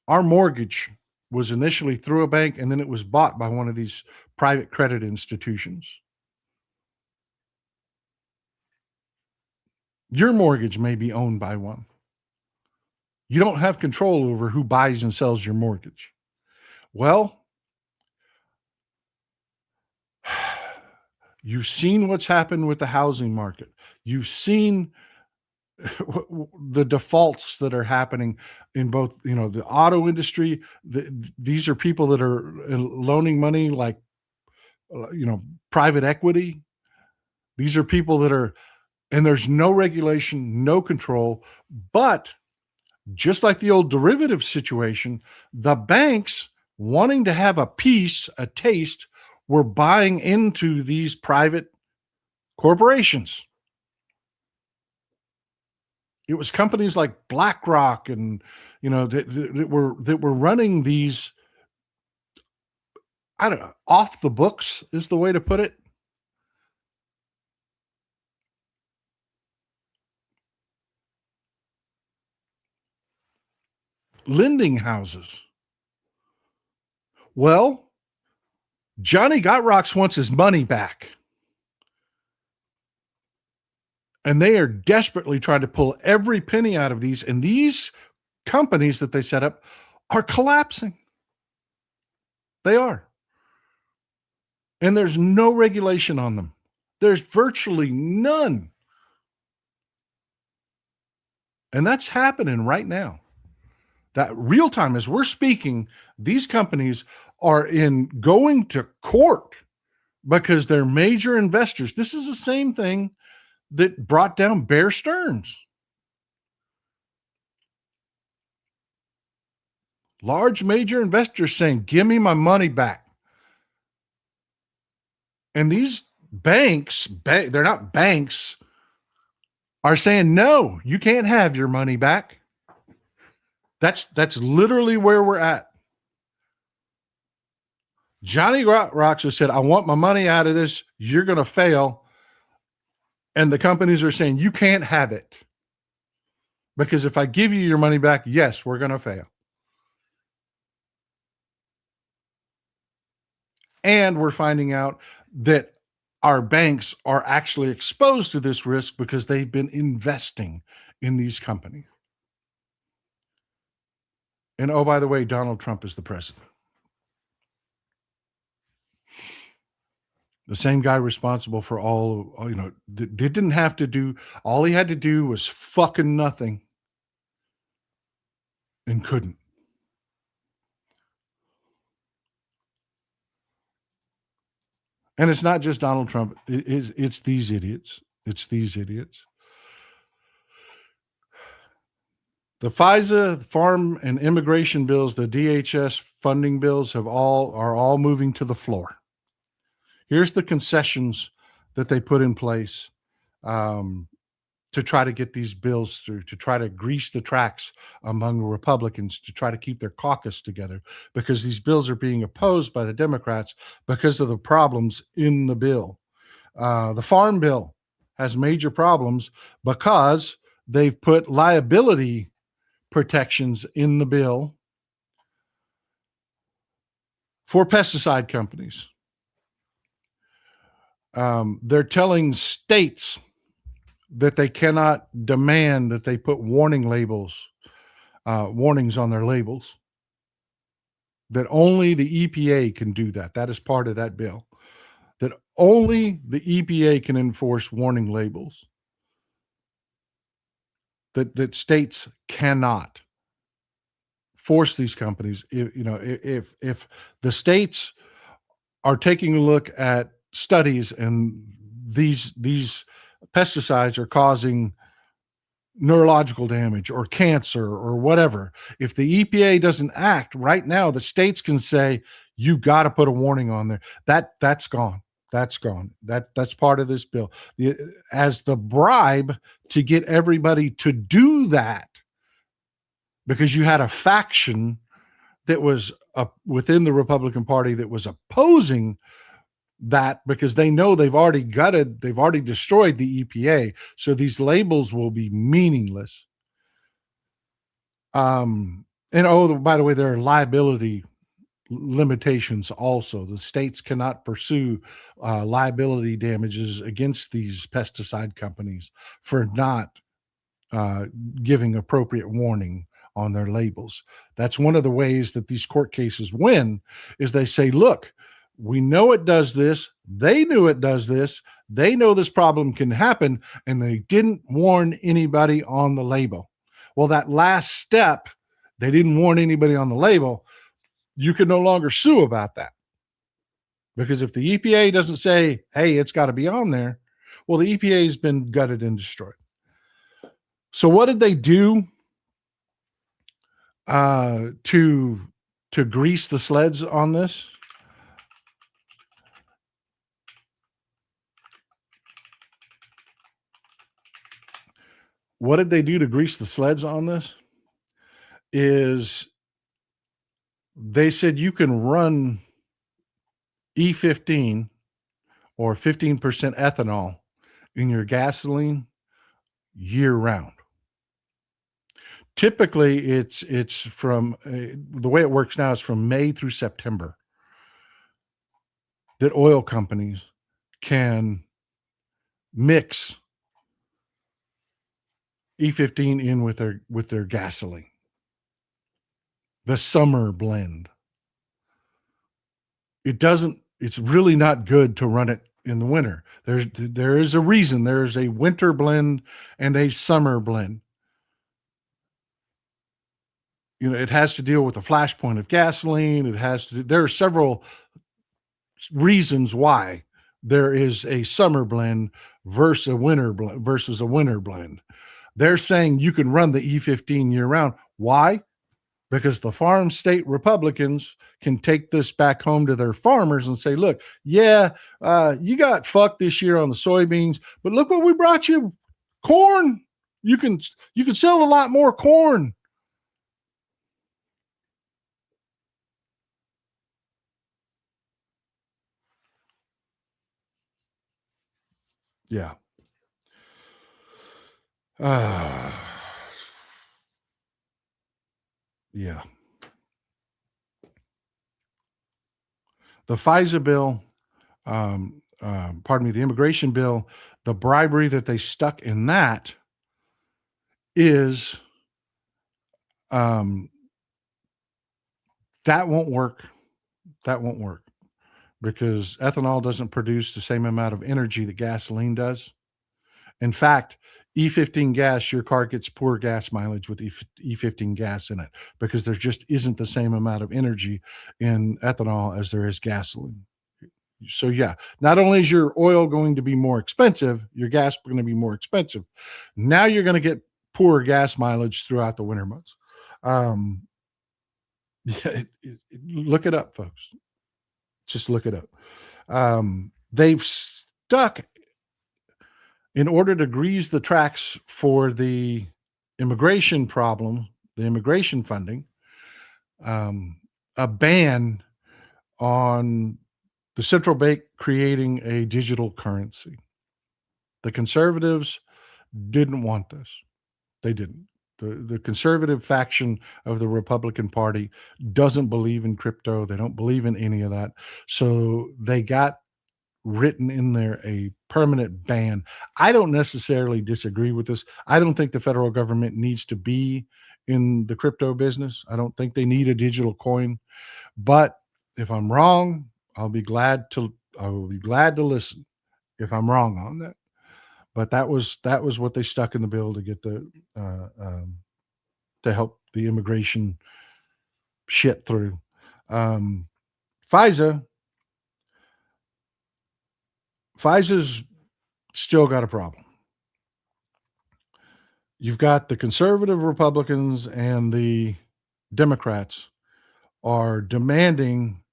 our mortgage was initially through a bank and then it was bought by one of these private credit institutions. Your mortgage may be owned by one. You don't have control over who buys and sells your mortgage. Well, you've seen what's happened with the housing market. You've seen the defaults that are happening in both, the auto industry. These are people that are loaning money like, private equity. These are people that are, and there's no regulation, no control. But just like the old derivative situation, the banks wanting to have a taste, were buying into these private corporations. It was companies like BlackRock and that were running these I don't know, off the books is the way to put it. Lending houses. Well, Johnny Got Rocks wants his money back. And they are desperately trying to pull every penny out of these. And these companies that they set up are collapsing. They are. And there's no regulation on them. There's virtually none. And that's happening right now. That real time, as we're speaking, these companies are going to court because they're major investors. This is the same thing that brought down Bear Stearns. Large major investors saying, give me my money back. And these banks, they're not banks, are saying, no, you can't have your money back. That's literally where we're at. Johnny Rocks has said, I want my money out of this. You're going to fail. And the companies are saying, you can't have it. Because if I give you your money back, yes, we're going to fail. And we're finding out that our banks are actually exposed to this risk because they've been investing in these companies. And oh, by the way, Donald Trump is the president. The same guy responsible for all, didn't have to do, all he had to do was fucking nothing and couldn't. And it's not just Donald Trump. It's these idiots. It's these idiots. The FISA, farm and immigration bills, the DHS funding bills are all moving to the floor. Here's the concessions that they put in place to try to get these bills through, to try to grease the tracks among the Republicans, to try to keep their caucus together, because these bills are being opposed by the Democrats because of the problems in the bill. The farm bill has major problems because they've put liability protections in the bill for pesticide companies. They're telling states that they cannot demand that they put warnings on their labels, that only the EPA can do that. That is part of that bill, that only the EPA can enforce warning labels, that states cannot force these companies. If the states are taking a look at studies and these pesticides are causing neurological damage or cancer or whatever, if the EPA doesn't act right now, the states can say, you've got to put a warning on there. That's gone. That's gone. That's part of this bill. As the bribe to get everybody to do that, because you had a faction that was within the Republican Party that was opposing that, because they know they've already destroyed the EPA. So these labels will be meaningless. And by the way, there are liability limitations also. The states cannot pursue liability damages against these pesticide companies for not giving appropriate warning on their labels. That's one of the ways that these court cases win, is they say, look, we know it does this. They knew it does this. They know this problem can happen, and they didn't warn anybody on the label. Well, that last step, they didn't warn anybody on the label. You can no longer sue about that. Because if the EPA doesn't say, hey, it's got to be on there, well, the EPA has been gutted and destroyed. So what did they do to grease the sleds on this? What did they do to grease the sleds on this? Is they said you can run E15 or 15% ethanol in your gasoline year round. Typically, it's from the way it works now is from May through September that oil companies can mix E15 in with their gasoline. The summer blend. It's really not good to run it in the winter. There is a reason. There's a winter blend and a summer blend. It has to deal with the flashpoint of gasoline. There are several reasons why there is a summer blend versus a winter blend. They're saying you can run the E15 year round. Why? Because the farm state Republicans can take this back home to their farmers and say, look, you got fucked this year on the soybeans, but look what we brought you. Corn. You can sell a lot more corn. Yeah. Yeah. The FISA bill, the immigration bill, the bribery that they stuck in that is that won't work. That won't work because ethanol doesn't produce the same amount of energy that gasoline does. In fact, E15 gas, your car gets poor gas mileage with E15 gas in it because there just isn't the same amount of energy in ethanol as there is gasoline. So yeah, not only is your oil going to be more expensive, your gas is going to be more expensive. Now you're going to get poor gas mileage throughout the winter months. Look it up, folks. Just look it up. They've stuck, in order to grease the tracks for the immigration problem, the immigration funding, a ban on the central bank creating a digital currency. The conservatives didn't want this. They didn't. The conservative faction of the Republican Party doesn't believe in crypto. They don't believe in any of that. So they got written in there a permanent ban. I don't necessarily disagree with this. I don't think the federal government needs to be in the crypto business. I don't think they need a digital coin. But if I'm wrong, I will be glad to listen if I'm wrong on that. But that was what they stuck in the bill to get to help the immigration shit through. FISA's still got a problem. You've got the conservative Republicans and the Democrats are demanding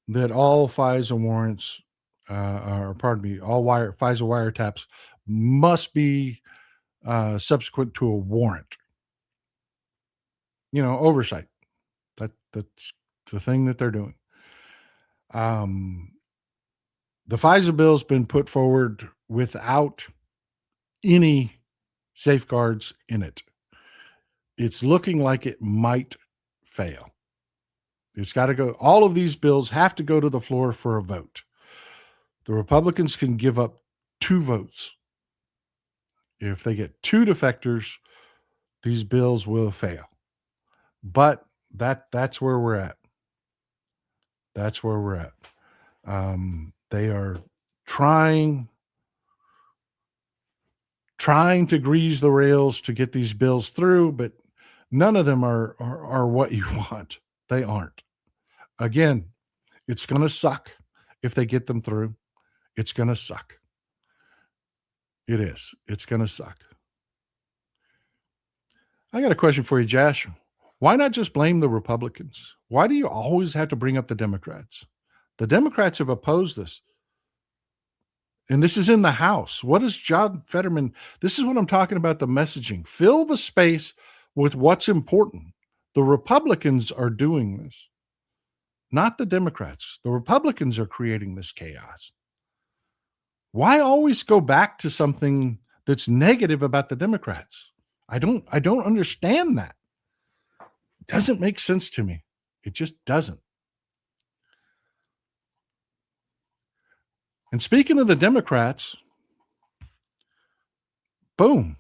that all FISA warrants, all FISA wiretaps must be subsequent to a warrant. Oversight. That's the thing that they're doing. The FISA bill's been put forward without any safeguards in it. It's looking like it might fail. It's got to go. All of these bills have to go to the floor for a vote. The Republicans can give up 2 votes. If they get 2 defectors, these bills will fail. But that's where we're at. That's where we're at. They are trying to grease the rails to get these bills through, but none of them are what you want. They aren't. Again, it's going to suck if they get them through. It's going to suck. It is. It's going to suck. I got a question for you, Josh. Why not just blame the Republicans? Why do you always have to bring up the Democrats? The Democrats have opposed this. And this is in the House. What is John Fetterman? This is what I'm talking about, the messaging. Fill the space with what's important. The Republicans are doing this. not the Democrats. The Republicans are creating this chaos. Why always go back to something that's negative about the Democrats? I don't understand that. It doesn't make sense to me. It just doesn't. And speaking of the Democrats, boom,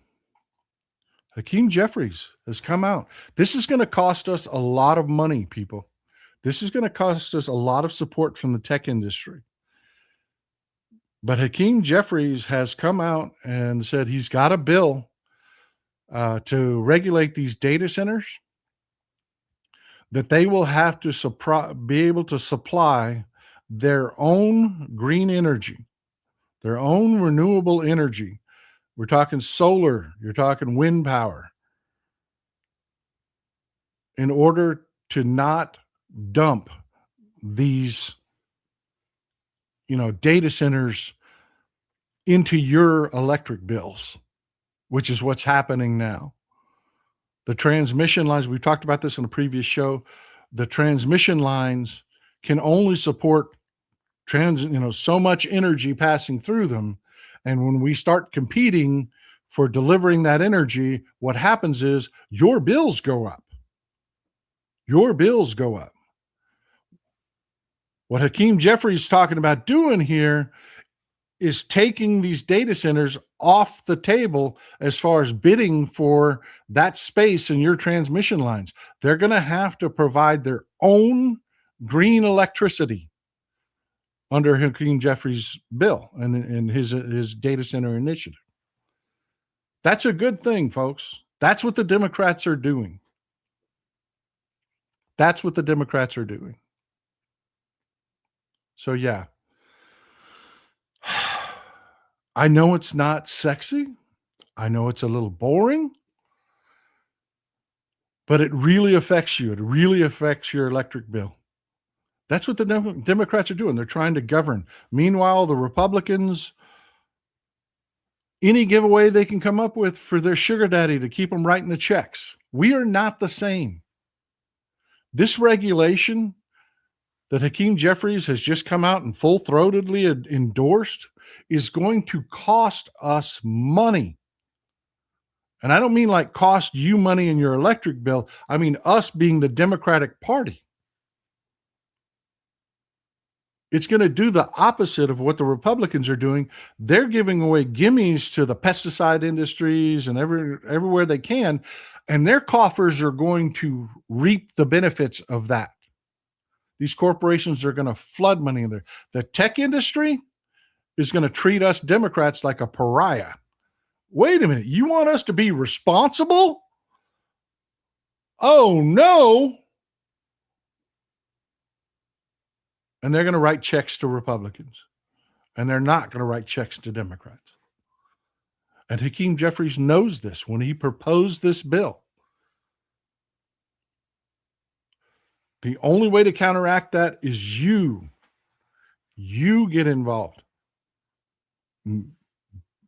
Hakeem Jeffries has come out. This is going to cost us a lot of money, people. This is going to cost us a lot of support from the tech industry. But Hakeem Jeffries has come out and said he's got a bill to regulate these data centers, that they will have to be able to supply their own green energy, their own renewable energy. We're talking solar, you're talking wind power, in order to not dump these, data centers into your electric bills, which is what's happening now. The transmission lines, we've talked about this in a previous show, the transmission lines can only support so much energy passing through them. And when we start competing for delivering that energy, what happens is your bills go up. Your bills go up. What Hakeem Jeffries is talking about doing here is taking these data centers off the table as far as bidding for that space in your transmission lines. They're going to have to provide their own green electricity under Hakeem Jeffries' bill and his data center initiative. That's a good thing, folks. That's what the Democrats are doing. That's what the Democrats are doing. So, yeah. I know it's not sexy. I know it's a little boring. But it really affects you. It really affects your electric bill. That's what the Democrats are doing. They're trying to govern. Meanwhile, the Republicans, any giveaway they can come up with for their sugar daddy to keep them writing the checks. We are not the same. This regulation that Hakeem Jeffries has just come out and full-throatedly endorsed is going to cost us money. And I don't mean like cost you money in your electric bill. I mean us being the Democratic Party. It's going to do the opposite of what the Republicans are doing. They're giving away gimmies to the pesticide industries and everywhere they can, and their coffers are going to reap the benefits of that. These corporations are going to flood money in there. The tech industry is going to treat us Democrats like a pariah. Wait a minute. You want us to be responsible? Oh, no. And they're going to write checks to Republicans. And they're not going to write checks to Democrats. And Hakeem Jeffries knows this when he proposed this bill. The only way to counteract that is you get involved.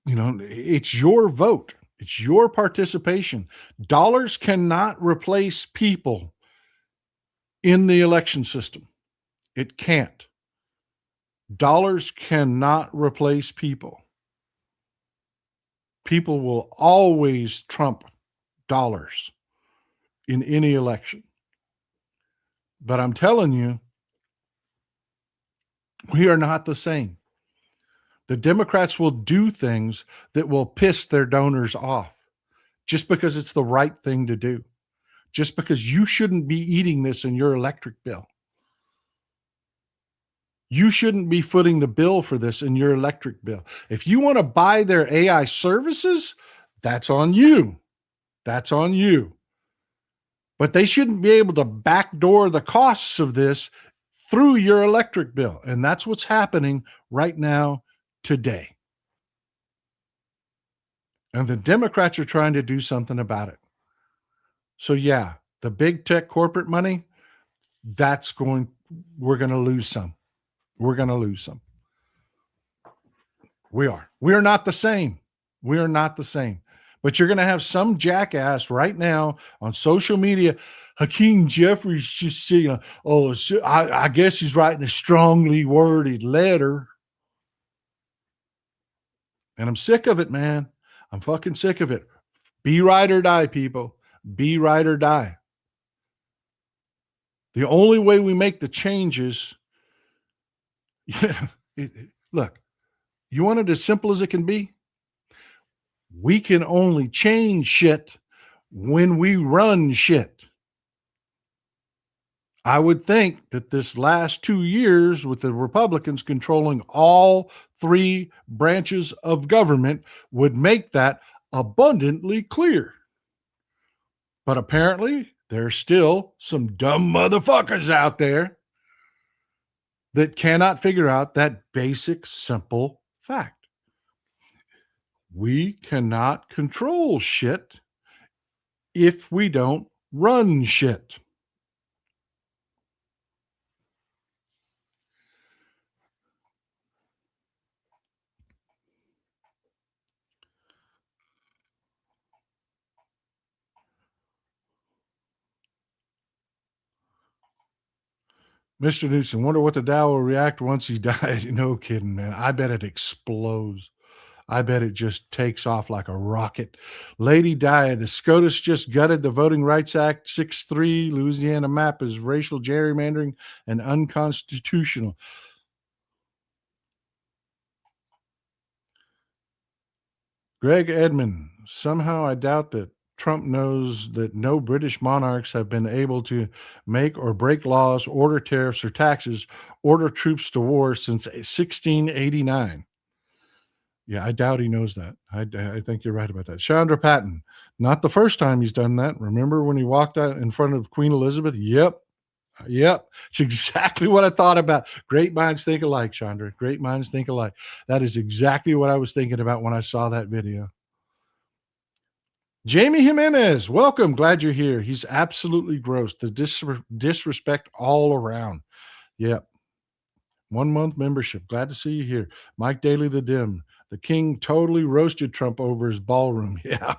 It's your vote. It's your participation. Dollars cannot replace people in the election system. It can't. Dollars cannot replace people. People will always trump dollars in any election. But I'm telling you, we are not the same. The Democrats will do things that will piss their donors off just because it's the right thing to do. Just because you shouldn't be eating this in your electric bill. You shouldn't be footing the bill for this in your electric bill. If you want to buy their AI services, that's on you. That's on you. But they shouldn't be able to backdoor the costs of this through your electric bill. And that's what's happening right now today. And the Democrats are trying to do something about it. So yeah, the big tech corporate money, we're going to lose some. We're going to lose some. We are. We are not the same. We are not the same. But you're going to have some jackass right now on social media. Hakeem Jeffries just saying, "Oh, I guess he's writing a strongly worded letter." And I'm sick of it, man. I'm fucking sick of it. Be right or die, people. Be right or die. The only way we make the changes, look, you want it as simple as it can be? We can only change shit when we run shit. I would think that this last 2 years with the Republicans controlling all three branches of government would make that abundantly clear. But apparently, there's still some dumb motherfuckers out there that cannot figure out that basic, simple fact. We cannot control shit if we don't run shit. Mr. Newsom, wonder what the Dow will react once he dies. No kidding, man. I bet it explodes. I bet it just takes off like a rocket. Lady Di, the SCOTUS just gutted the Voting Rights Act 6-3. Louisiana map is racial gerrymandering and unconstitutional. Greg Edmond, somehow I doubt that Trump knows that no British monarchs have been able to make or break laws, order tariffs or taxes, order troops to war since 1689. Yeah, I doubt he knows that. I think you're right about that. Chandra Patton, not the first time he's done that. Remember when he walked out in front of Queen Elizabeth? Yep. It's exactly what I thought about. Great minds think alike, Chandra. Great minds think alike. That is exactly what I was thinking about when I saw that video. Jamie Jimenez, welcome. Glad you're here. He's absolutely gross. The disrespect all around. Yep. 1 month membership. Glad to see you here. Mike Daly, the Dim. The king totally roasted Trump over his ballroom. Yeah.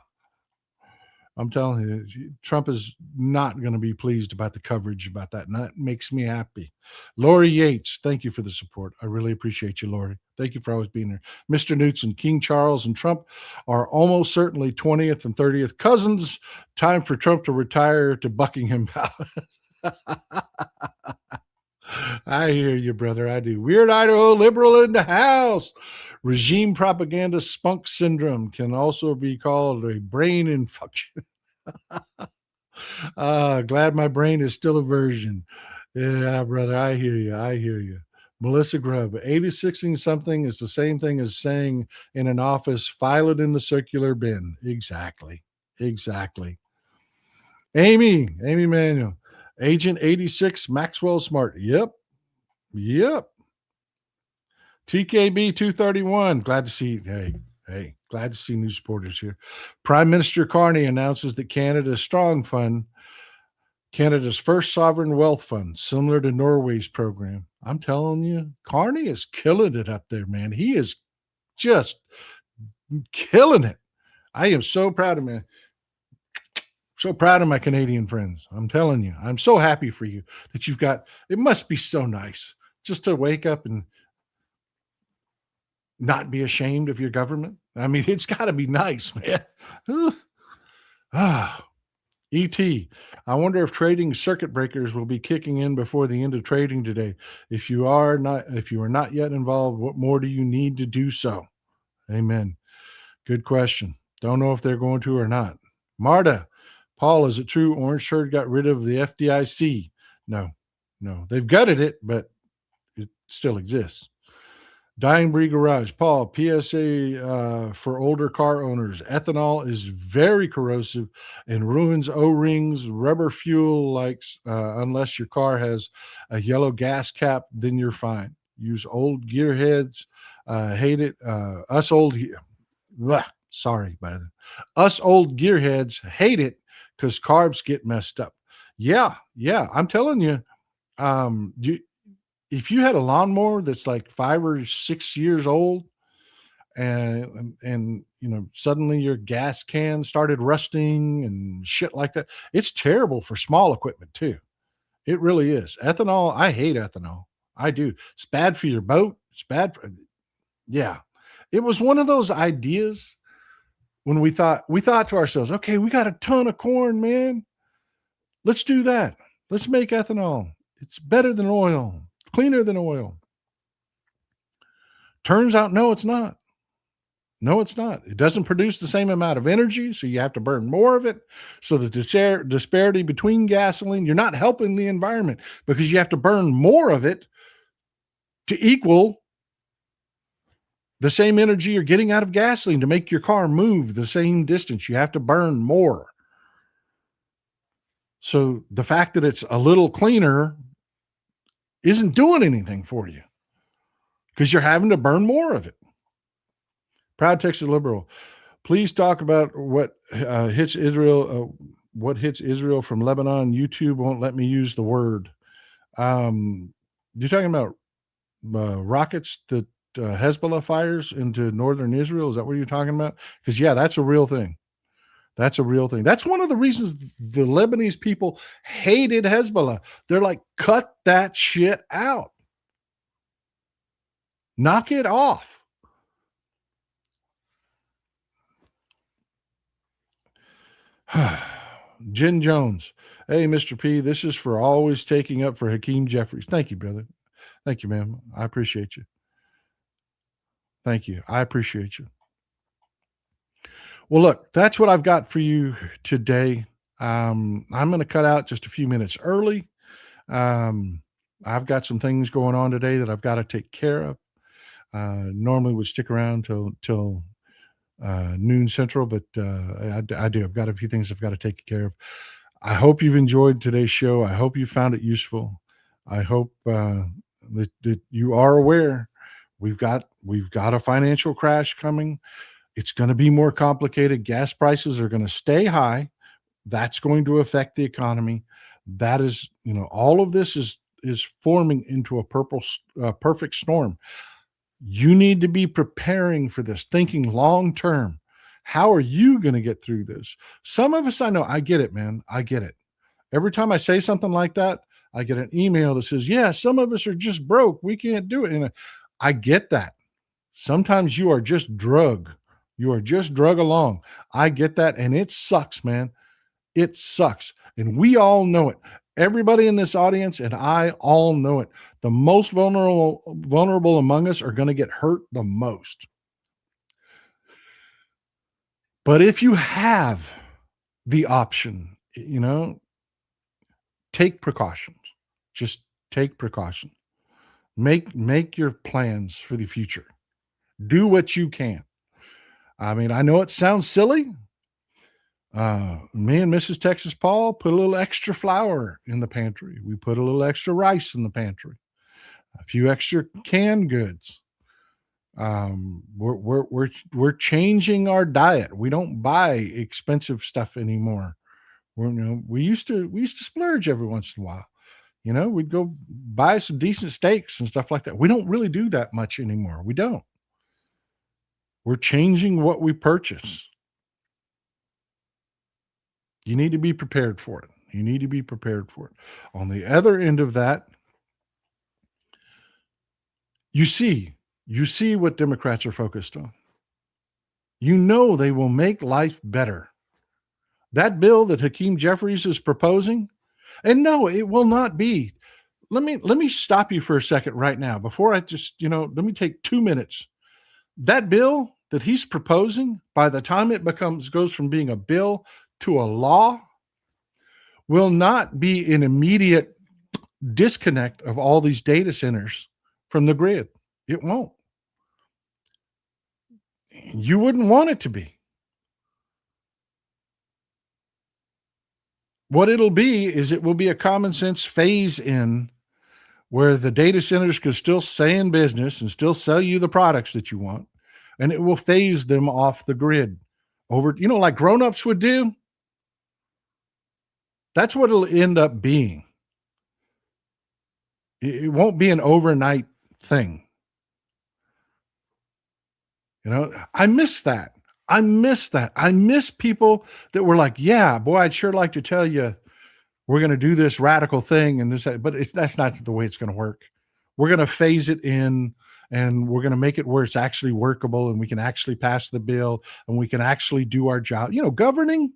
I'm telling you, Trump is not going to be pleased about the coverage about that. And that makes me happy. Lori Yates, thank you for the support. I really appreciate you, Lori. Thank you for always being there. Mr. Newton, King Charles and Trump are almost certainly 20th and 30th cousins. Time for Trump to retire to Buckingham Palace. I hear you, brother. I do. Weird Idaho liberal in the house. Regime propaganda spunk syndrome can also be called a brain infection. Glad my brain is still a virgin. Yeah, brother. I hear you. I hear you. Melissa Grubb, 86ing something is the same thing as saying in an office, file it in the circular bin. Exactly. Amy Manuel, Agent 86, Maxwell Smart. Yep. TKB 231. Glad to see. Hey, glad to see new supporters here. Prime Minister Carney announces that Canada's Strong Fund, Canada's first sovereign wealth fund, similar to Norway's program. I'm telling you, Carney is killing it up there, man. He is just killing it. I am so proud of him. So proud of my Canadian friends. I'm telling you, I'm so happy for you that you've got, it must be so nice just to wake up and not be ashamed of your government. I mean, it's got to be nice, man. ET, I wonder if trading circuit breakers will be kicking in before the end of trading today. If you are not yet involved, what more do you need to do so? Amen. Good question. Don't know if they're going to or not. Marta, Paul, is it true Orange Shirt got rid of the FDIC? No. They've gutted it, but it still exists. Dying Bree Garage, Paul, PSA for older car owners. Ethanol is very corrosive and ruins O-rings, rubber fuel likes, unless your car has a yellow gas cap, then you're fine. Use old gearheads, hate it. Us old gearheads hate it because carbs get messed up. Yeah, I'm telling you, if you had a lawnmower that's like 5 or 6 years old and suddenly your gas can started rusting and shit like that. It's terrible for small equipment too. It really is. Ethanol, I hate ethanol. I do. It's bad for your boat. It's bad for, yeah. It was one of those ideas when we thought to ourselves, okay, we got a ton of corn, man. Let's do that. Let's make ethanol. It's better than oil, cleaner than oil. Turns out, no, it's not. No, it's not. It doesn't produce the same amount of energy, so you have to burn more of it. So the disparity between gasoline, you're not helping the environment because you have to burn more of it to equal the same energy you're getting out of gasoline to make your car move the same distance. You have to burn more. So the fact that it's a little cleaner isn't doing anything for you because you're having to burn more of it. Proud Texas liberal, please talk about what hits Israel. What hits Israel from Lebanon? YouTube won't let me use the word. You're talking about rockets that Hezbollah fires into northern Israel. Is that what you're talking about? Because yeah, that's a real thing. That's a real thing. That's one of the reasons the Lebanese people hated Hezbollah. They're like, cut that shit out. Knock it off. Jen Jones. Hey, Mr. P, this is for always taking up for Hakeem Jeffries. Thank you, brother. Thank you, ma'am. I appreciate you. Thank you. I appreciate you. Well, look, that's what I've got for you today. I'm going to cut out just a few minutes early. I've got some things going on today that I've got to take care of. Normally would stick around till noon central, but I do. I've got a few things I've got to take care of. I hope you've enjoyed today's show. I hope you found it useful. I hope that you are aware we've got a financial crash coming. It's going to be more complicated. Gas prices are going to stay high. That's going to affect the economy. That is, all of this is forming into a perfect storm. You need to be preparing for this, thinking long term. How are you going to get through this? Some of us, I know, I get it, man. I get it. Every time I say something like that, I get an email that says, yeah, some of us are just broke. We can't do it. And I get that. Sometimes you are just drug. You are just drug along. I get that. And it sucks, man. It sucks. And we all know it. Everybody in this audience and I all know it. The most vulnerable among us are going to get hurt the most. But if you have the option, take precautions. Just take precaution. Make your plans for the future. Do what you can. I mean, I know it sounds silly. Me and Mrs. Texas Paul put a little extra flour in the pantry. We put a little extra rice in the pantry, a few extra canned goods. We're changing our diet. We don't buy expensive stuff anymore. We used to splurge every once in a while. We'd go buy some decent steaks and stuff like that. We don't really do that much anymore. We don't. We're changing what we purchase. You need to be prepared for it. You need to be prepared for it. On the other end of that, you see what Democrats are focused on. They will make life better. That bill that Hakeem Jeffries is proposing, and no, it will not be. Let me stop you for a second right now before I just, let me take 2 minutes. That bill that he's proposing, by the time it goes from being a bill to a law, will not be an immediate disconnect of all these data centers from the grid. It won't. You wouldn't want it to be. What it'll be is it will be a common sense phase in where the data centers could still stay in business and still sell you the products that you want, and it will phase them off the grid over, like grown-ups would do. That's what it'll end up being. It won't be an overnight thing. I miss that. I miss that. I miss people that were like, yeah, boy, I'd sure like to tell you we're going to do this radical thing and this, but that's not the way it's going to work. We're going to phase it in and we're going to make it where it's actually workable and we can actually pass the bill and we can actually do our job. You know, governing.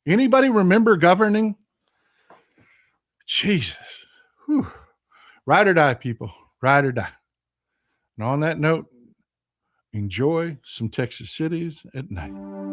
Anybody remember governing? Jesus. Whew. Ride or die, people. Ride or die. And on that note, enjoy some Texas cities at night.